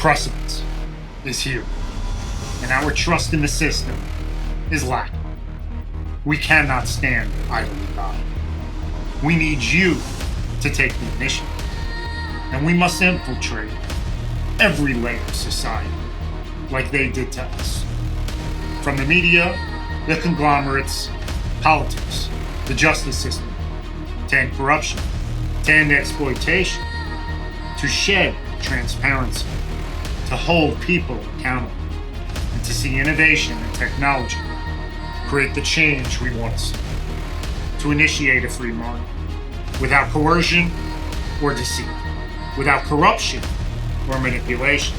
precipice is here, and our trust in the system is lacking. We cannot stand idly by. We need you to take the initiative, and we must infiltrate every layer of society like they did to us. From the media, the conglomerates, politics, the justice system, to end corruption, to end exploitation, to shed transparency, to hold people accountable, and to see innovation and technology create the change we want to see, to initiate a free market without coercion or deceit, without corruption or manipulation,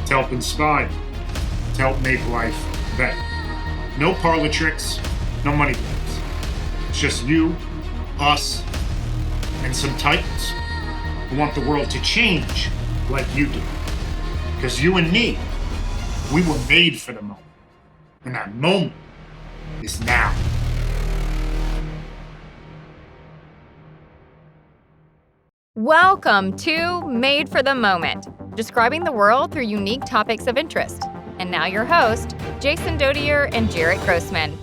to help inspire, to help make life better. No parlor tricks, no money games. It's just you, us, and some titans who want the world to change like you do. Because you and me, we were made for the moment. And that moment is now. Welcome to Made for the Moment, describing the world through unique topics of interest. And now your host, Jason Dodier and Jaret Grossman.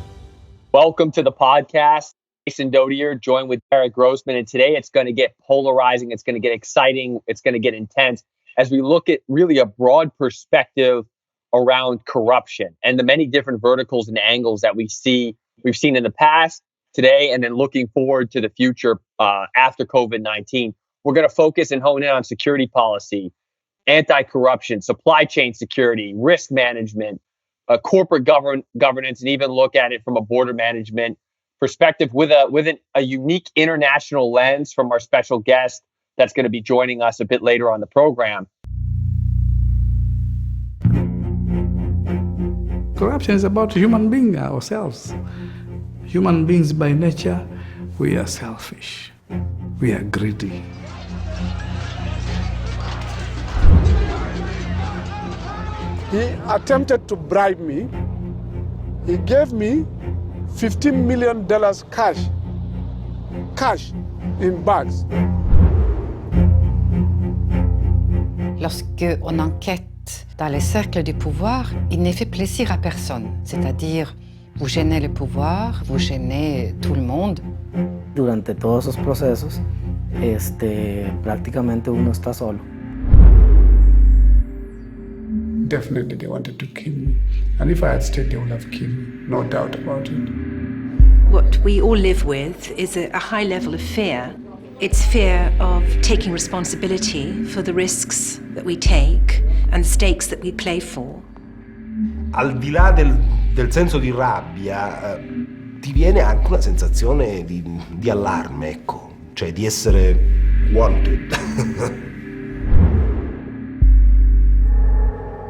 Welcome to the podcast. Jason Dodier, joined with Jaret Grossman. And today it's going to get polarizing. It's going to get exciting. It's going to get intense as we look at really a broad perspective around corruption and the many different verticals and angles that we've seen in the past, today, and then looking forward to the future after COVID-19. We're going to focus and hone in on security policy, anti-corruption, supply chain security, risk management, corporate governance, and even look at it from a border management perspective with a unique international lens from our special guest that's going to be joining us a bit later on the program. Corruption is about human beings ourselves. Human beings by nature, we are selfish. We are greedy. He attempted to bribe me. He gave me $15 million cash in bags. Lorsque on enquête dans les cercles du pouvoir, il ne fait plaisir à personne. C'est-à-dire, vous gênez le pouvoir, vous gênez tout le monde. Durante todos esos procesos, prácticamente uno está solo. Definitely they wanted to kill me. And if I had stayed, they would have killed me. No doubt about it. What we all live with is a high level of fear. It's fear of taking responsibility for the risks that we take and the stakes that we play for. Al di là del senso di rabbia, ti viene anche una sensazione di allarme, ecco, cioè di essere wanted.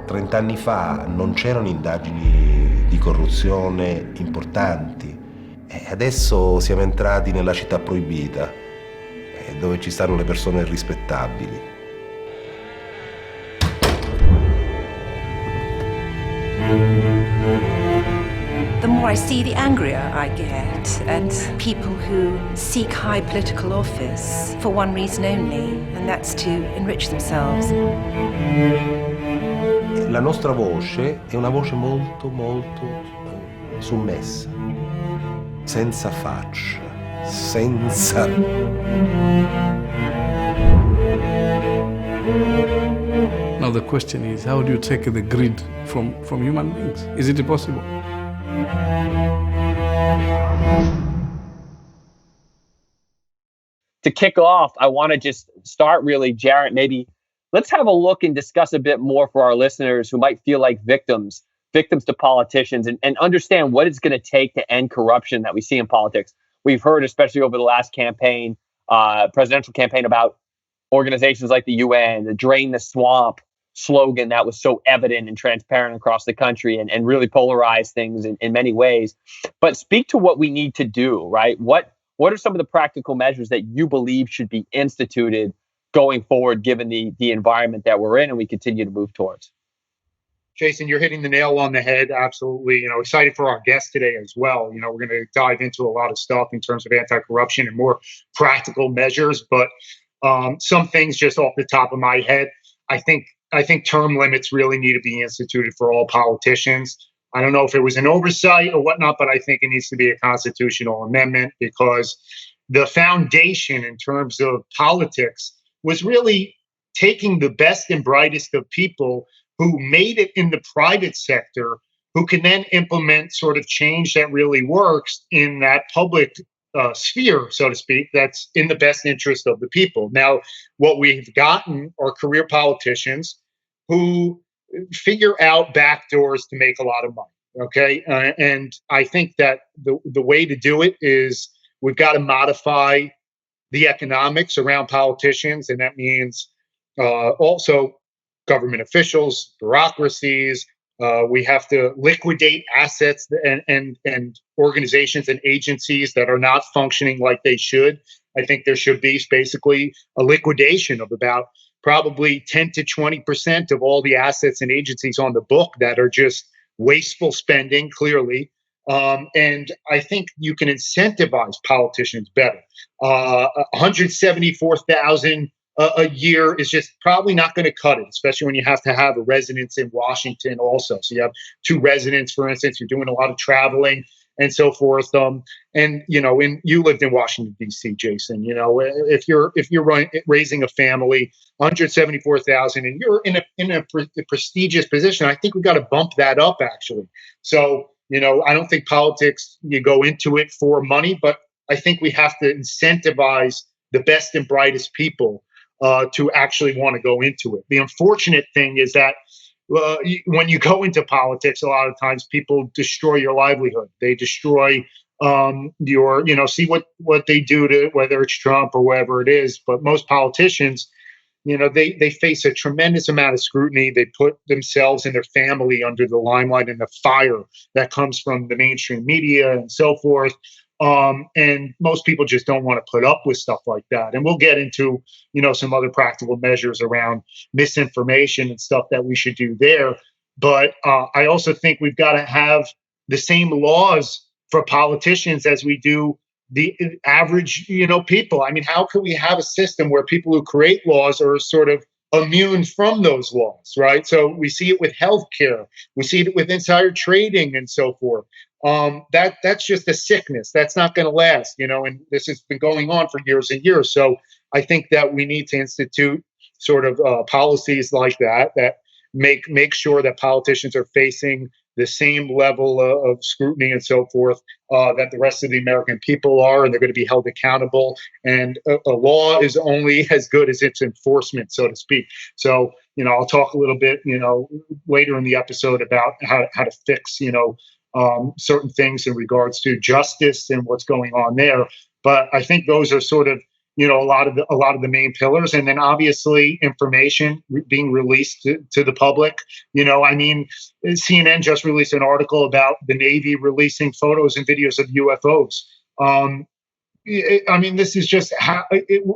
30 anni fa non c'erano indagini di corruzione importanti e adesso siamo entrati nella città proibita, dove ci stanno le persone irrispettabili. The more I see, the angrier I get at people who seek high political office for one reason only, and that's to enrich themselves. La nostra voce è una voce molto, molto sommessa, senza faccia, senza... Now the question is, how do you take the greed from human beings? Is it possible? To kick off, I want to just start really, Jaret, maybe let's have a look and discuss a bit more for our listeners who might feel like victims to politicians and understand what it's going to take to end corruption that we see in politics. We've heard, especially over the last campaign, presidential campaign, about organizations like the UN, the Drain the Swamp slogan that was so evident and transparent across the country and really polarized things in many ways. But speak to what we need to do, right? What are some of the practical measures that you believe should be instituted going forward, given the environment that we're in and we continue to move towards? Jason, you're hitting the nail on the head. Absolutely. Excited for our guest today as well. We're going to dive into a lot of stuff in terms of anti-corruption and more practical measures. But some things just off the top of my head, I think I think term limits really need to be instituted for all politicians. I don't know if it was an oversight or whatnot, but I think it needs to be a constitutional amendment, because the foundation in terms of politics was really taking the best and brightest of people who made it in the private sector, who can then implement sort of change that really works in that public sphere, so to speak, that's in the best interest of the people. Now, what we've gotten are career politicians who figure out backdoors to make a lot of money. Okay. And I think that the way to do it is we've got to modify the economics around politicians. And that means also government officials, bureaucracies. We have to liquidate assets and organizations and agencies that are not functioning like they should. I think there should be basically a liquidation of about probably 10 to 20% of all the assets and agencies on the book that are just wasteful spending, clearly. And I think you can incentivize politicians better. 174,000 a year is just probably not going to cut it, especially when you have to have a residence in Washington also. So you have 2 residents, for instance, you're doing a lot of traveling and so forth. And you lived in Washington D.C., Jason. If you're raising a family, 174,000, and you're in a prestigious position, I think we got to bump that up actually. So I don't think politics, you go into it for money, but I think we have to incentivize the best and brightest people to actually want to go into it. The unfortunate thing is that when you go into politics, a lot of times people destroy your livelihood. They destroy see what they do to, whether it's Trump or whatever it is. But most politicians, they face a tremendous amount of scrutiny. They put themselves and their family under the limelight and the fire that comes from the mainstream media and so forth. And most people just don't want to put up with stuff like that. And we'll get into, some other practical measures around misinformation and stuff that we should do there. But I also think we've got to have the same laws for politicians as we do the average, people. I mean, how can we have a system where people who create laws are sort of immune from those laws, right? So we see it with healthcare, we see it with insider trading and so forth. That's just a sickness. That's not going to last, and this has been going on for years and years. So I think that we need to institute sort of policies like that make sure that politicians are facing the same level of scrutiny and so forth that the rest of the American people are, and they're going to be held accountable. And a law is only as good as its enforcement, so to speak. So, I'll talk a little bit, later in the episode about how to fix, certain things in regards to justice and what's going on there. But I think those are sort of, a lot of the main pillars. And then obviously information being released to the public. CNN just released an article about the Navy releasing photos and videos of UFOs. This is just how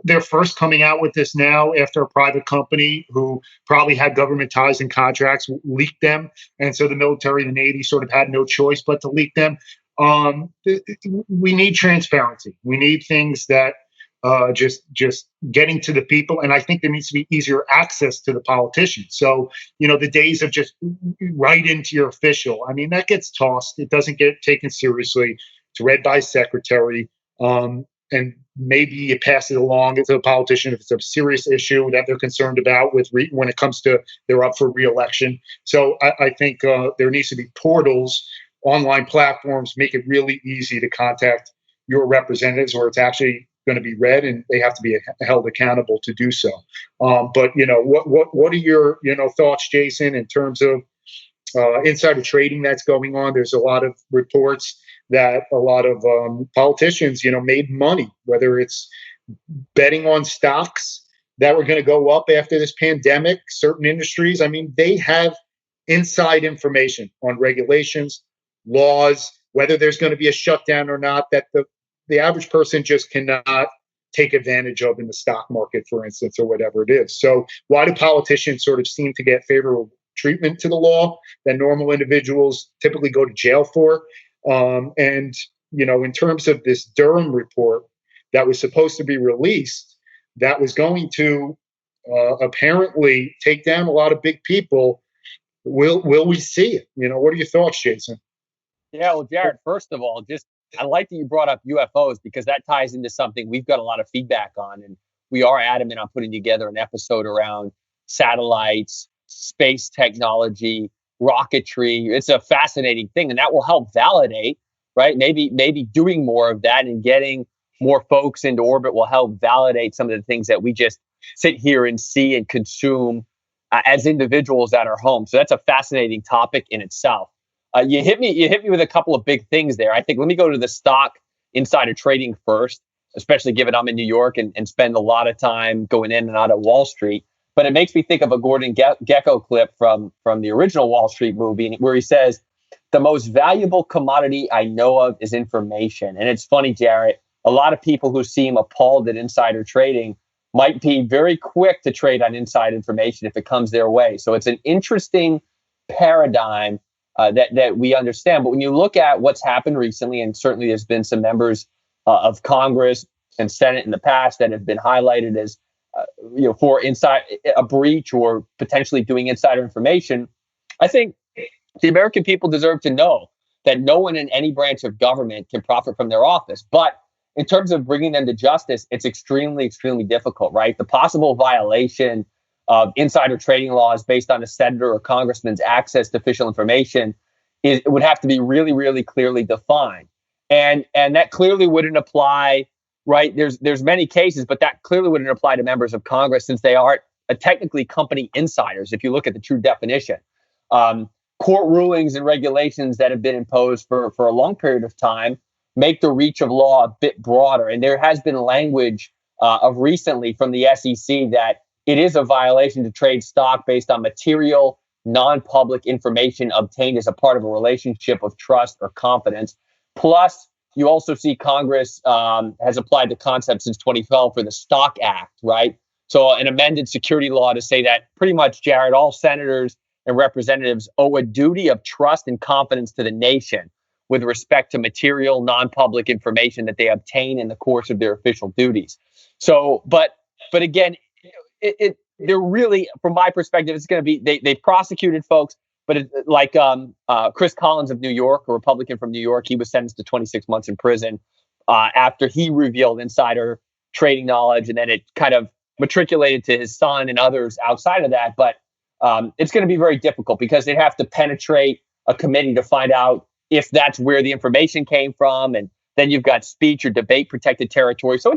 they're first coming out with this now after a private company who probably had government ties and contracts leaked them. And so the military, the Navy sort of had no choice but to leak them. We need transparency. We need things that just getting to the people. And I think there needs to be easier access to the politicians. So, the days of just write into your official, that gets tossed. It doesn't get taken seriously. It's read by secretary. And maybe you pass it along to a politician if it's a serious issue that they're concerned about when it comes to they're up for re-election. So I think there needs to be portals, online platforms, make it really easy to contact your representatives, where it's actually going to be read and they have to be held accountable to do so. But what are your thoughts, Jason, in terms of insider trading that's going on? There's a lot of reports that a lot of politicians, made money, whether it's betting on stocks that were going to go up after this pandemic, certain industries. They have inside information on regulations, laws, whether there's going to be a shutdown or not, that the average person just cannot take advantage of in the stock market, for instance, or whatever it is. So why do politicians sort of seem to get favorable treatment to the law that normal individuals typically go to jail for? And in terms of this Durham report that was supposed to be released, that was going to apparently take down a lot of big people. Will we see it? What are your thoughts, Jason? Yeah, well, Jared, first of all, I like that you brought up UFOs because that ties into something we've got a lot of feedback on. And we are adamant on putting together an episode around satellites, space technology, rocketry. It's a fascinating thing. And that will help validate, right? Maybe doing more of that and getting more folks into orbit will help validate some of the things that we just sit here and see and consume as individuals at our home. So that's a fascinating topic in itself. You hit me with a couple of big things there. I think let me go to the stock insider trading first, especially given I'm in New York and spend a lot of time going in and out of Wall Street. But it makes me think of a Gordon Gekko clip from the original Wall Street movie where he says, "The most valuable commodity I know of is information." And it's funny, Jaret, a lot of people who seem appalled at insider trading might be very quick to trade on inside information if it comes their way. So it's an interesting paradigm that we understand. But when you look at what's happened recently, and certainly there's been some members of Congress and Senate in the past that have been highlighted as for inside a breach or potentially doing insider information, I think the American people deserve to know that no one in any branch of government can profit from their office. But in terms of bringing them to justice, it's extremely, extremely difficult, right? The possible violation of insider trading laws based on a senator or congressman's access to official information would have to be really, really clearly defined. And that clearly wouldn't apply, right? There's many cases, but that clearly wouldn't apply to members of Congress since they aren't technically company insiders, if you look at the true definition. Court rulings and regulations that have been imposed for a long period of time make the reach of law a bit broader. And there has been language of recently from the SEC that it is a violation to trade stock based on material, non-public information obtained as a part of a relationship of trust or confidence. Plus, you also see Congress has applied the concept since 2012 for the Stock Act, right? So an amended security law to say that pretty much, Jared, all senators and representatives owe a duty of trust and confidence to the nation with respect to material, non-public information that they obtain in the course of their official duties. So, but again, they're really, from my perspective, it's going to be, they've prosecuted folks, but like Chris Collins of New York, a Republican from New York, he was sentenced to 26 months in prison after he revealed insider trading knowledge, and then it kind of matriculated to his son and others outside of that. But it's going to be very difficult because they'd have to penetrate a committee to find out if that's where the information came from. And then you've got speech or debate protected territory. So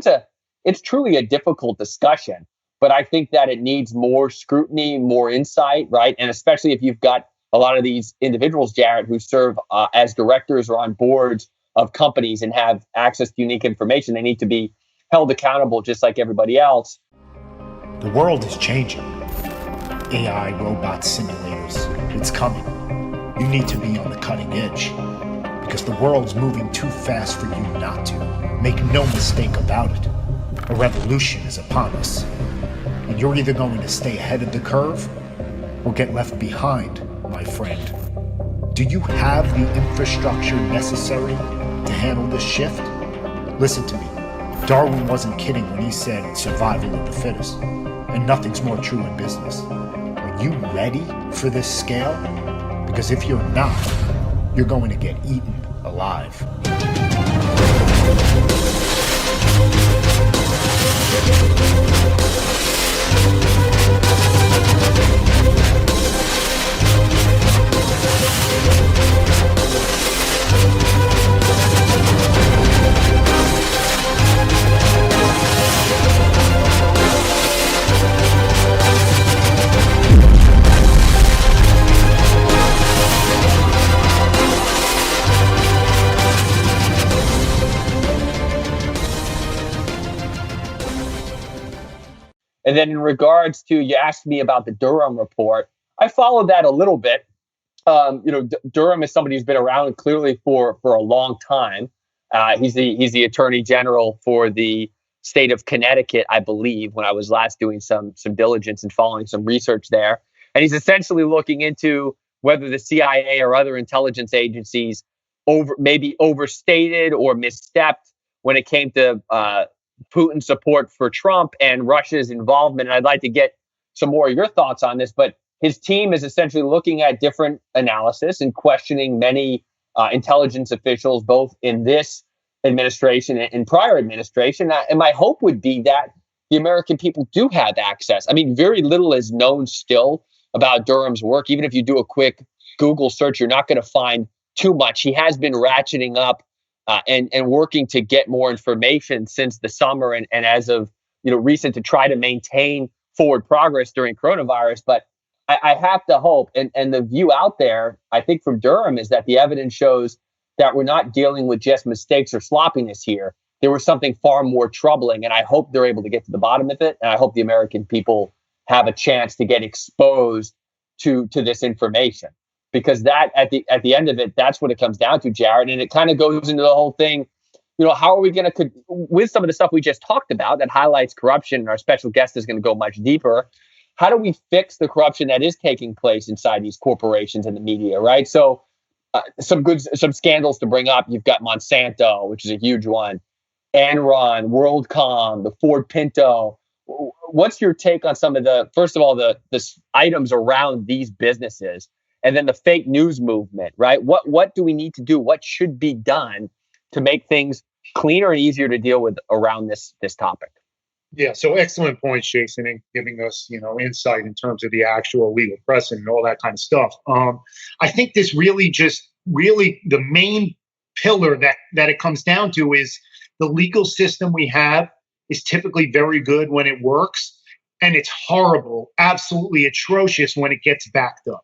it's truly a difficult discussion. But I think that it needs more scrutiny, more insight, right? And especially if you've got a lot of these individuals, Jaret, who serve as directors or on boards of companies and have access to unique information, they need to be held accountable just like everybody else. The world is changing. AI, robots, simulators, it's coming. You need to be on the cutting edge because the world's moving too fast for you not to. Make no mistake about it. A revolution is upon us. And you're either going to stay ahead of the curve or get left behind, my friend. Do you have the infrastructure necessary to handle this shift? Listen to me. Darwin wasn't kidding when he said survival of the fittest. And nothing's more true in business. Are you ready for this scale? Because if you're not, you're going to get eaten alive. And then in regards to, you asked me about the Durham report. I followed that a little bit. Durham is somebody who's been around clearly for a long time. He's the attorney general for the state of Connecticut, I believe, when I was last doing some diligence and following some research there. And he's essentially looking into whether the CIA or other intelligence agencies maybe overstated or misstepped when it came to Putin's support for Trump and Russia's involvement. And I'd like to get some more of your thoughts on this, but his team is essentially looking at different analysis and questioning many intelligence officials, both in this administration and in prior administration. And my hope would be that the American people do have access. I mean, very little is known still about Durham's work. Even if you do a quick Google search, you're not going to find too much. He has been ratcheting up and working to get more information since the summer and as of recent to try to maintain forward progress during coronavirus. But I have to hope, and the view out there, I think from Durham, is that the evidence shows that we're not dealing with just mistakes or sloppiness here. There was something far more troubling, and I hope they're able to get to the bottom of it. And I hope the American people have a chance to get exposed to this information, because that at the end of it, that's what it comes down to, Jaret. And it kind of goes into the whole thing. How are we going to, with some of the stuff we just talked about that highlights corruption, and our special guest is going to go much deeper. How do we fix the corruption that is taking place inside these corporations and the media, right? So some scandals to bring up. You've got Monsanto, which is a huge one. Enron, WorldCom, the Ford Pinto. What's your take on some of first of all, the items around these businesses, and then the fake news movement, right? What do we need to do? What should be done to make things cleaner and easier to deal with around this topic? Yeah, so excellent points, Jason, and giving us, insight in terms of the actual legal precedent and all that kind of stuff. I think this really the main pillar that it comes down to is the legal system we have is typically very good when it works, and it's horrible, absolutely atrocious when it gets backed up.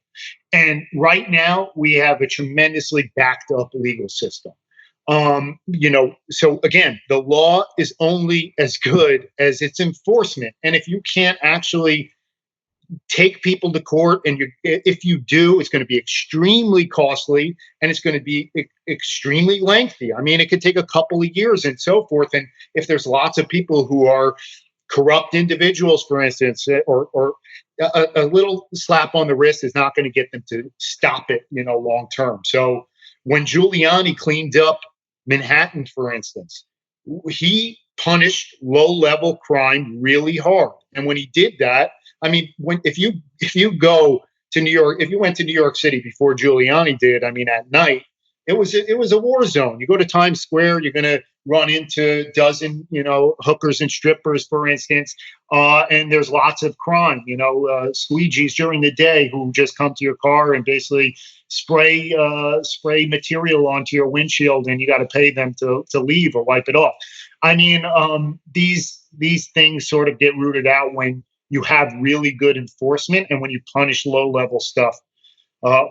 And right now we have a tremendously backed up legal system. So again, the law is only as good as its enforcement. And if you can't actually take people to court, and if you do, it's going to be extremely costly, and it's going to be extremely lengthy. I mean, it could take a couple of years and so forth. And if there's lots of people who are corrupt individuals, for instance, or a little slap on the wrist is not going to get them to stop it, long term. So when Giuliani cleaned up Manhattan, for instance, he punished low-level crime really hard. And when he did that, I mean, if you go to New York, if you went to New York City before Giuliani did, I mean, at night, it was a war zone. You go to Times Square, you're going to run into a dozen, hookers and strippers, for instance, and there's lots of crime. Squeegees during the day who just come to your car and basically spray material onto your windshield, and you got to pay them to leave or wipe it off. I mean, these things sort of get rooted out when you have really good enforcement and when you punish low-level stuff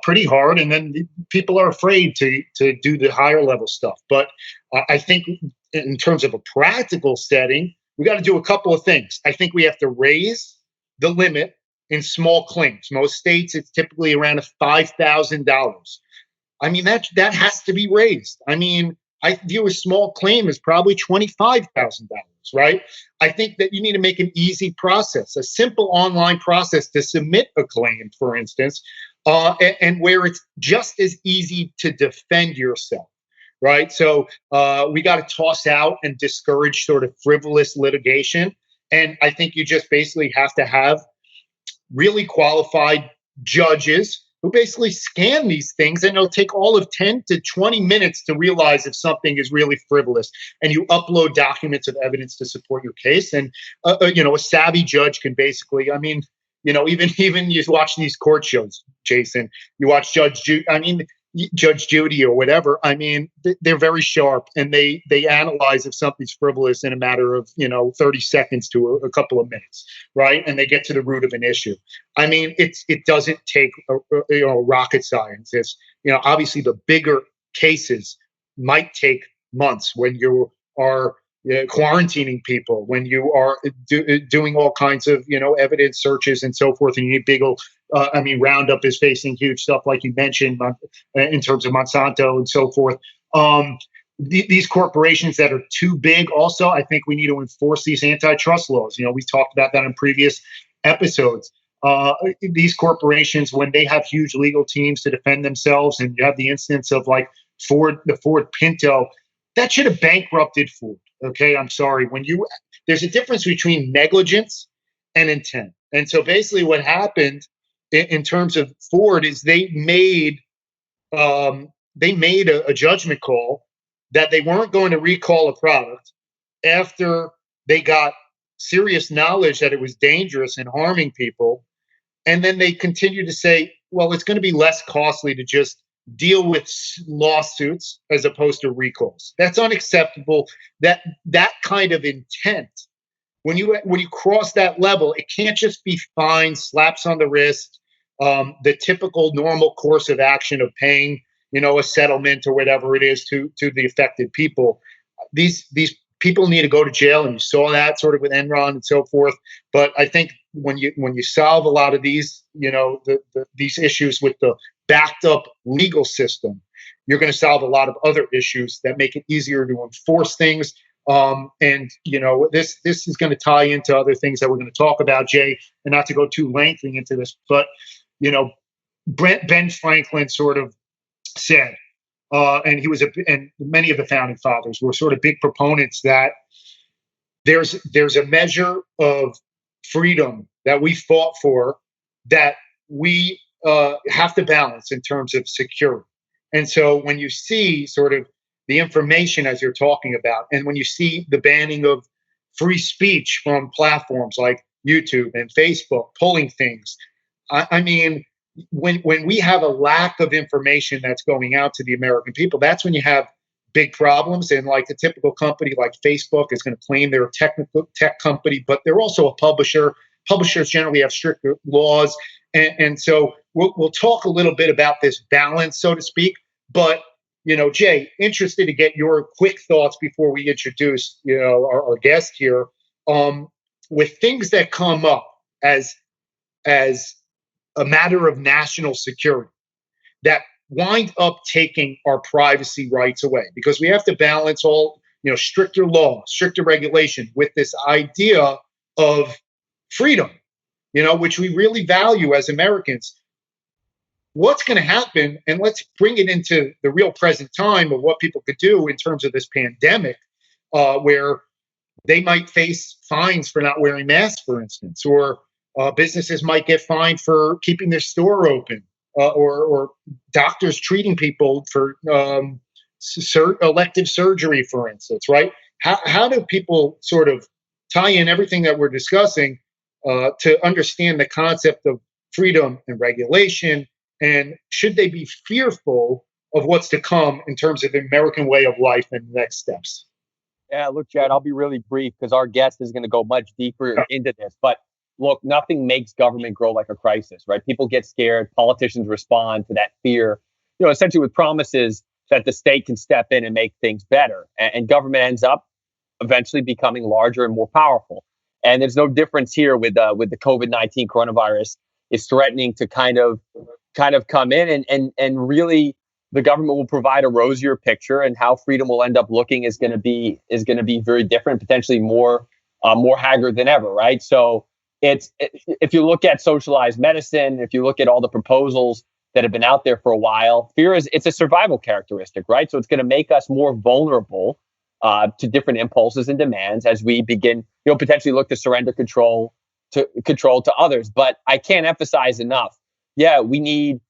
pretty hard, and then people are afraid to do the higher level stuff. But I think in terms of a practical setting, we got to do a couple of things. I think we have to raise the limit in small claims. Most states, it's typically around $5,000. I mean, that has to be raised. I mean, I view a small claim as probably $25,000, right? I think that you need to make an easy process, a simple online process to submit a claim, for instance, and where it's just as easy to defend yourself, right? So we got to toss out and discourage sort of frivolous litigation. And I think you just basically have to have really qualified judges who basically scan these things, and it'll take all of 10 to 20 minutes to realize if something is really frivolous. And you upload documents of evidence to support your case. And, a savvy judge can basically, I mean, even you watch these court shows, Jason, you watch Judge Judy or whatever. I mean, they're very sharp, and they analyze if something's frivolous in a matter of 30 seconds to a couple of minutes, right? And they get to the root of an issue. I mean, it doesn't take rocket science. It's obviously the bigger cases might take months when you are quarantining people, when you are doing all kinds of evidence searches and so forth, and you need big old. Roundup is facing huge stuff, like you mentioned, in terms of Monsanto and so forth. These corporations that are too big, also, I think we need to enforce these antitrust laws. We talked about that in previous episodes. These corporations, when they have huge legal teams to defend themselves, and you have the instance of like the Ford Pinto, that should have bankrupted Ford. Okay, I'm sorry. There's a difference between negligence and intent. And so basically what happened in terms of Ford is they made a judgment call that they weren't going to recall a product after they got serious knowledge that it was dangerous and harming people. And then they continue to say, well, it's going to be less costly to just deal with lawsuits as opposed to recalls. That's unacceptable. That kind of intent, when you cross that level, it can't just be fines, slaps on the wrist, the typical normal course of action of paying, a settlement or whatever it is to the affected people. These people need to go to jail, and you saw that sort of with Enron and so forth. But I think when you solve a lot of these, these issues with the backed up legal system, you're going to solve a lot of other issues that make it easier to enforce things. And this is going to tie into other things that we're going to talk about, Jay, and not to go too lengthy into this, but Ben Franklin sort of said, and and many of the founding fathers were sort of big proponents that there's a measure of freedom that we fought for that we have to balance in terms of security. And so when you see sort of the information as you're talking about, and when you see the banning of free speech from platforms like YouTube and Facebook pulling things, I mean, when we have a lack of information that's going out to the American people, that's when you have big problems. And like the typical company like Facebook is going to claim they're a tech company, but they're also a publisher. Publishers generally have stricter laws. And so we'll talk a little bit about this balance, so to speak. But, Jay, interested to get your quick thoughts before we introduce, our guest here, with things that come up as a matter of national security that wind up taking our privacy rights away, because we have to balance all, stricter law, stricter regulation with this idea of freedom, which we really value as Americans. What's going to happen? And let's bring it into the real present time of what people could do in terms of this pandemic, where they might face fines for not wearing masks, for instance, or businesses might get fined for keeping their store open, or doctors treating people for elective surgery, for instance, right? How do people sort of tie in everything that we're discussing to understand the concept of freedom and regulation? And should they be fearful of what's to come in terms of the American way of life and the next steps? Yeah, look, Jared, I'll be really brief because our guest is going to go much deeper into this. But look, nothing makes government grow like a crisis, right? People get scared. Politicians respond to that fear, essentially with promises that the state can step in and make things better. And government ends up eventually becoming larger and more powerful. And there's no difference here with the COVID-19 coronavirus. Is threatening to kind of come in and really the government will provide a rosier picture, and how freedom will end up looking is going to be very different, potentially more haggard than ever, right? So if you look at socialized medicine, if you look at all the proposals that have been out there for a while, it's a survival characteristic, right? So it's going to make us more vulnerable to different impulses and demands as we begin, potentially look to surrender control to others. But I can't emphasize enough. Yeah, we need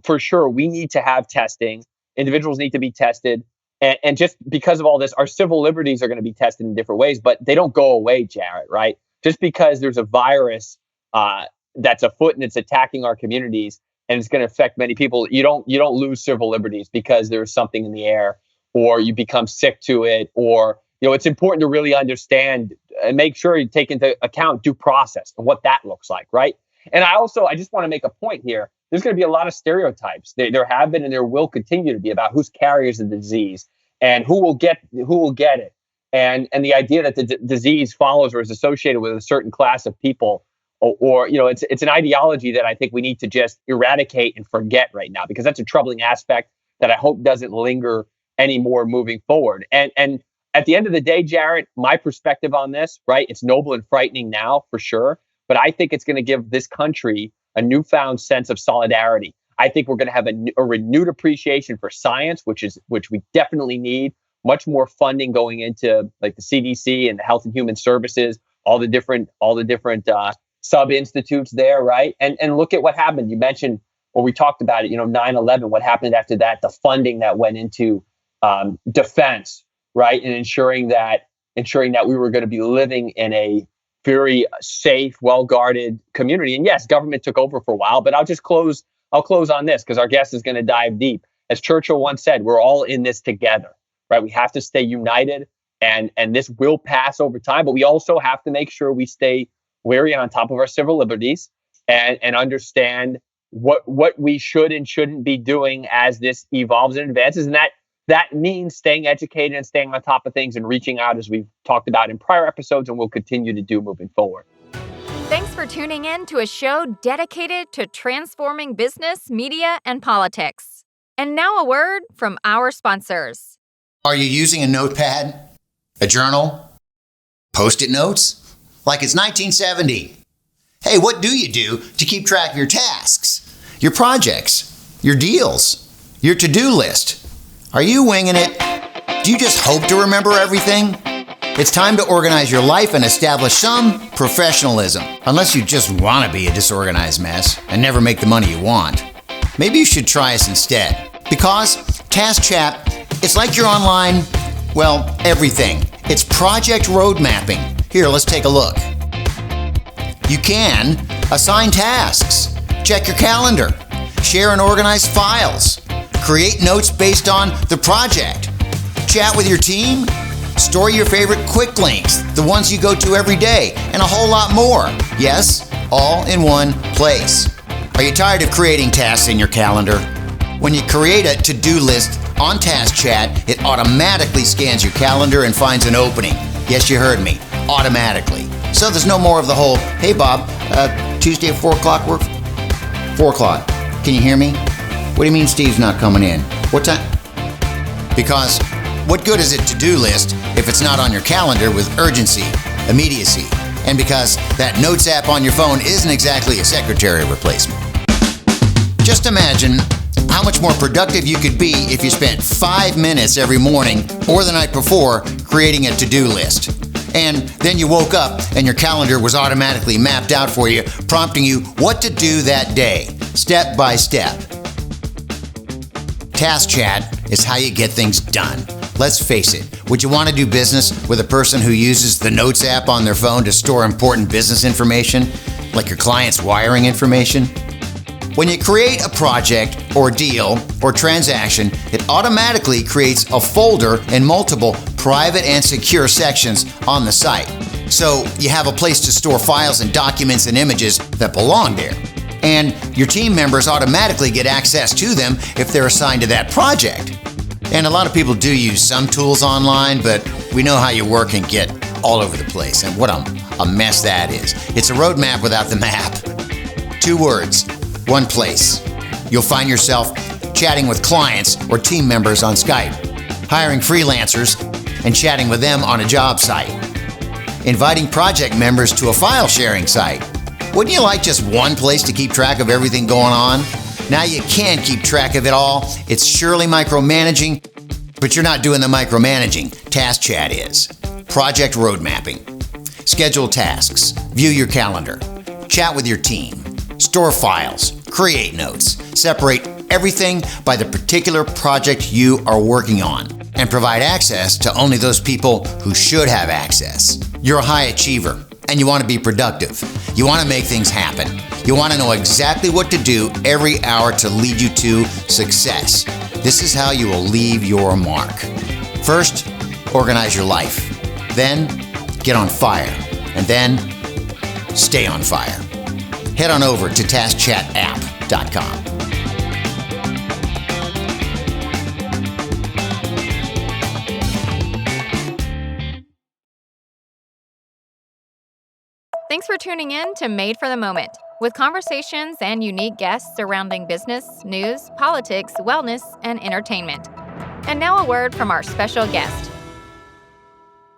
to have testing. Individuals need to be tested. And just because of all this, our civil liberties are going to be tested in different ways, but they don't go away, Jaret, right? Just because there's a virus that's afoot and it's attacking our communities and it's going to affect many people, you don't lose civil liberties because there's something in the air or you become sick to it, or it's important to really understand and make sure you take into account due process and what that looks like, right? And I just want to make a point here. There's going to be a lot of stereotypes. There have been and there will continue to be about who's carriers of the disease and who will get it. And the idea that the disease follows or is associated with a certain class of people, or it's an ideology that I think we need to just eradicate and forget right now, because that's a troubling aspect that I hope doesn't linger anymore moving forward. And at the end of the day, Jaret, my perspective on this, right? It's noble and frightening now for sure, but I think it's going to give this country a newfound sense of solidarity. I think we're going to have a renewed appreciation for science, which we definitely need. Much more funding going into like the CDC and the Health and Human Services, all the different sub-institutes there, right? And look at what happened. You mentioned, or we talked about it, 9/11, what happened after that, the funding that went into defense, right? And ensuring that we were going to be living in a very safe, well-guarded community. And yes, government took over for a while, but I'll close on this because our guest is going to dive deep. As Churchill once said, we're all in this together, right? We have to stay united, and this will pass over time, but we also have to make sure we stay wary and on top of our civil liberties and understand what we should and shouldn't be doing as this evolves and advances. And that means staying educated and staying on top of things and reaching out, as we've talked about in prior episodes and will continue to do moving forward. Thanks for tuning in to a show dedicated to transforming business, media, and politics. And now a word from our sponsors. Are you using a notepad? A journal? Post-it notes? Like it's 1970. Hey, what do you do to keep track of your tasks, your projects, your deals, your to-do list? Are you winging it? Do you just hope to remember everything? It's time to organize your life and establish some professionalism, unless you just want to be a disorganized mess and never make the money you want. Maybe you should try us instead. Because Task Chat, it's like you're online, well, everything. It's project road mapping. Here, let's take a look. You can assign tasks, check your calendar, share and organize files, create notes based on the project, chat with your team, store your favorite quick links, the ones you go to every day, and a whole lot more. Yes, all in one place. Are you tired of creating tasks in your calendar? When you create a to-do list on Task Chat, it automatically scans your calendar and finds an opening. Yes, you heard me, automatically. So there's no more of the whole, hey Bob, Tuesday at 4 o'clock work? 4 o'clock. Can you hear me? What do you mean Steve's not coming in? What time? Because what good is a to-do list if it's not on your calendar with urgency, immediacy, and because that Notes app on your phone isn't exactly a secretary replacement? Just imagine how much more productive you could be if you spent 5 minutes every morning or the night before creating a to-do list. And then you woke up and your calendar was automatically mapped out for you, prompting you what to do that day, step by step. Task Chat is how you get things done. Let's face it, would you want to do business with a person who uses the Notes app on their phone to store important business information, like your client's wiring information? When you create a project or deal or transaction, it automatically creates a folder in multiple private and secure sections on the site. So you have a place to store files and documents and images that belong there. And your team members automatically get access to them if they're assigned to that project. And a lot of people do use some tools online, but we know how you work and get all over the place. And what a mess that is. It's a roadmap without the map. 2 words, one place. You'll find yourself chatting with clients or team members on Skype, hiring freelancers and chatting with them on a job site, inviting project members to a file sharing site. Wouldn't you like just one place to keep track of everything going on? Now you can keep track of it all. It's surely micromanaging, but you're not doing the micromanaging. Task Chat is. Project road mapping. Schedule tasks. View your calendar. Chat with your team. Store files. Create notes. Separate everything by the particular project you are working on, and provide access to only those people who should have access. You're a high achiever, and you want to be productive. You want to make things happen. You want to know exactly what to do every hour to lead you to success. This is how you will leave your mark. First, organize your life. Then, get on fire. And then, stay on fire. Head on over to taskchatapp.com. Thanks for tuning in to Made for the Moment, with conversations and unique guests surrounding business, news, politics, wellness, and entertainment. And now a word from our special guest.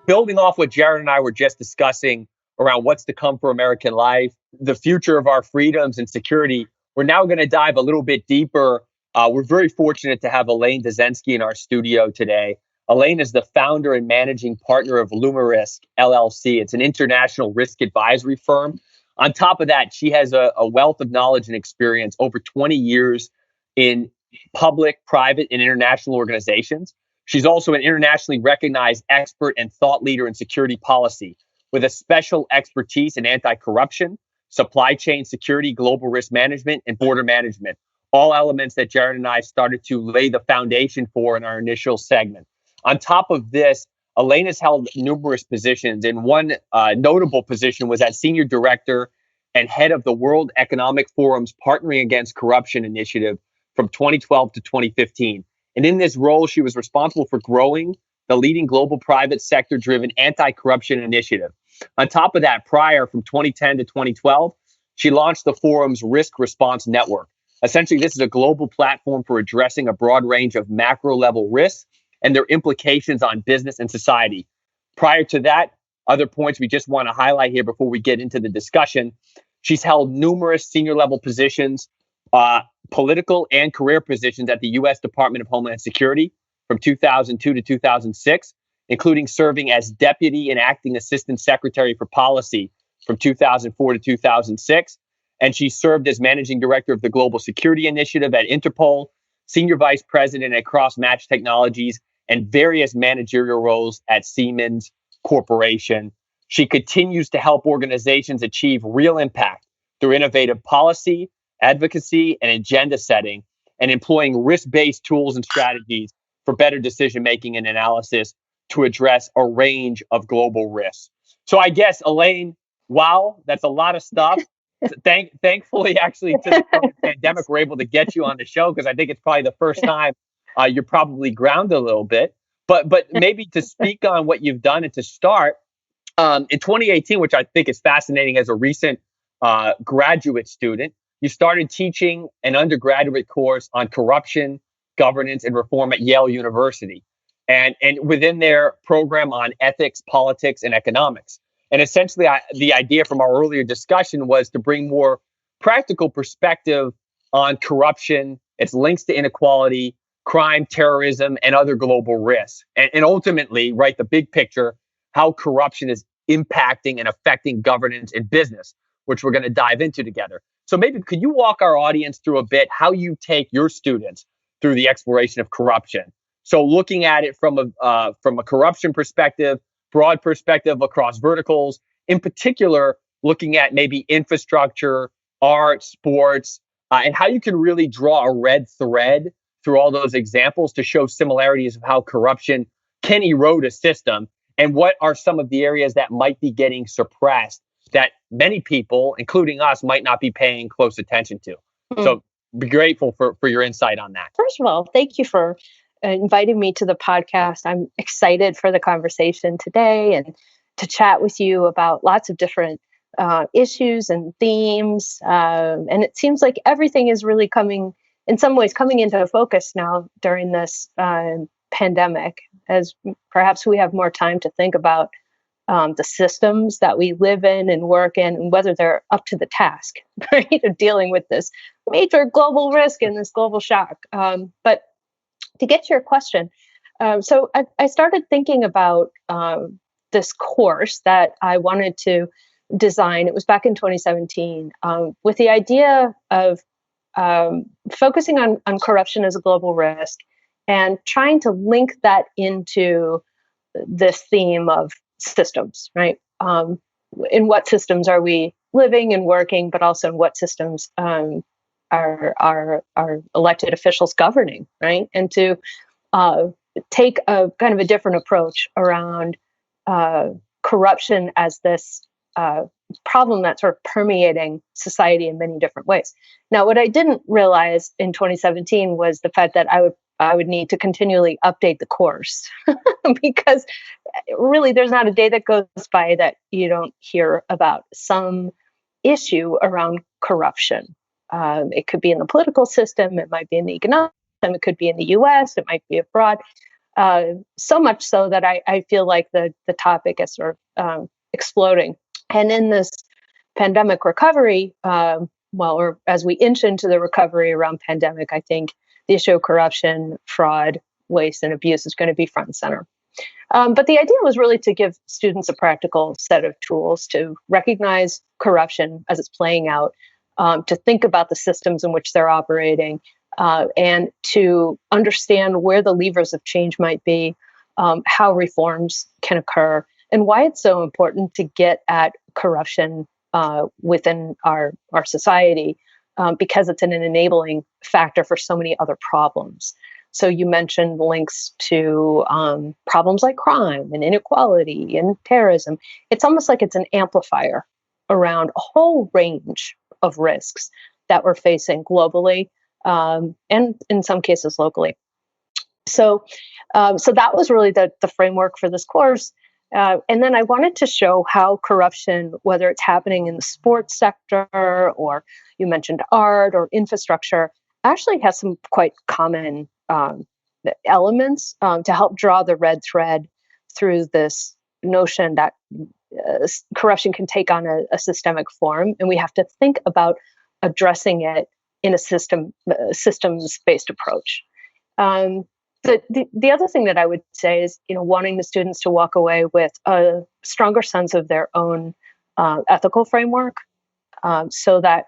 Building off what Jaret and I were just discussing around what's to come for American life, the future of our freedoms and security, we're now going to dive a little bit deeper. We're very fortunate to have Elaine Dezenski in our studio today. Elaine is the founder and managing partner of LumiRisk, LLC. It's an international risk advisory firm. On top of that, she has a wealth of knowledge and experience, over 20 years in public, private, and international organizations. She's also an internationally recognized expert and thought leader in security policy, with a special expertise in anti-corruption, supply chain security, global risk management, and border management. All elements that Jaret and I started to lay the foundation for in our initial segment. On top of this, Elaine has held numerous positions, and one notable position was as Senior Director and Head of the World Economic Forum's Partnering Against Corruption initiative from 2012 to 2015. And in this role, she was responsible for growing the leading global private sector-driven anti-corruption initiative. On top of that, prior from 2010 to 2012, she launched the forum's Risk Response Network. Essentially, this is a global platform for addressing a broad range of macro-level risks and their implications on business and society. Prior to that, other points we just want to highlight here before we get into the discussion. She's held numerous senior level positions, political and career positions at the U.S. Department of Homeland Security from 2002 to 2006, including serving as Deputy and Acting Assistant Secretary for Policy from 2004 to 2006. And she served as Managing Director of the Global Security Initiative at INTERPOL, Senior Vice President at Cross-Match Technologies, and various managerial roles at Siemens Corporation. She continues to help organizations achieve real impact through innovative policy, advocacy, and agenda setting, and employing risk-based tools and strategies for better decision-making and analysis to address a range of global risks. So I guess, Elaine, wow, that's a lot of stuff. Thankfully, actually, to the COVID pandemic, we're able to get you on the show, because I think it's probably the first time you're probably grounded a little bit. But maybe to speak on what you've done, and to start, in 2018, which I think is fascinating as a recent graduate student, you started teaching an undergraduate course on corruption, governance, and reform at Yale University, and within their program on ethics, politics, and economics. And essentially, the idea from our earlier discussion was to bring more practical perspective on corruption, its links to inequality, crime, terrorism, and other global risks. And ultimately, right, the big picture, how corruption is impacting and affecting governance and business, which we're going to dive into together. So maybe could you walk our audience through a bit how you take your students through the exploration of corruption? So looking at it from a corruption perspective, broad perspective across verticals, in particular, looking at maybe infrastructure, art, sports, and how you can really draw a red thread through all those examples to show similarities of how corruption can erode a system, and what are some of the areas that might be getting suppressed that many people, including us, might not be paying close attention to. So be grateful for your insight on that. First of all, thank you for inviting me to the podcast. I'm excited for the conversation today and to chat with you about lots of different issues and themes. And it seems like everything is really coming into focus now during this pandemic, as perhaps we have more time to think about the systems that we live in and work in, and whether they're up to the task, right, of dealing with this major global risk and this global shock. But to get to your question, so I started thinking about this course that I wanted to design. It was back in 2017, with the idea of focusing on corruption as a global risk and trying to link that into this theme of systems, right? In what systems are we living and working, but also in what systems are elected officials governing, right? And to take a kind of a different approach around corruption as this problem that's sort of permeating society in many different ways. Now, what I didn't realize in 2017 was the fact that I would need to continually update the course because really there's not a day that goes by that you don't hear about some issue around corruption. It could be in the political system, it might be in the economic system, it could be in the US, it might be abroad. So much so that I feel like the topic is sort of exploding. And in this pandemic recovery, or as we inch into the recovery around pandemic, I think the issue of corruption, fraud, waste, and abuse is going to be front and center. But the idea was really to give students a practical set of tools to recognize corruption as it's playing out, to think about the systems in which they're operating, and to understand where the levers of change might be, how reforms can occur, and why it's so important to get at corruption within our society, because it's an enabling factor for so many other problems. So you mentioned links to problems like crime and inequality and terrorism. It's almost like it's an amplifier around a whole range of risks that we're facing globally, and in some cases locally. So that was really the framework for this course. And then I wanted to show how corruption, whether it's happening in the sports sector, or you mentioned art or infrastructure, actually has some quite common elements to help draw the red thread through this notion that corruption can take on a systemic form, and we have to think about addressing it in a systems-based approach. The other thing that I would say is, wanting the students to walk away with a stronger sense of their own ethical framework, so that,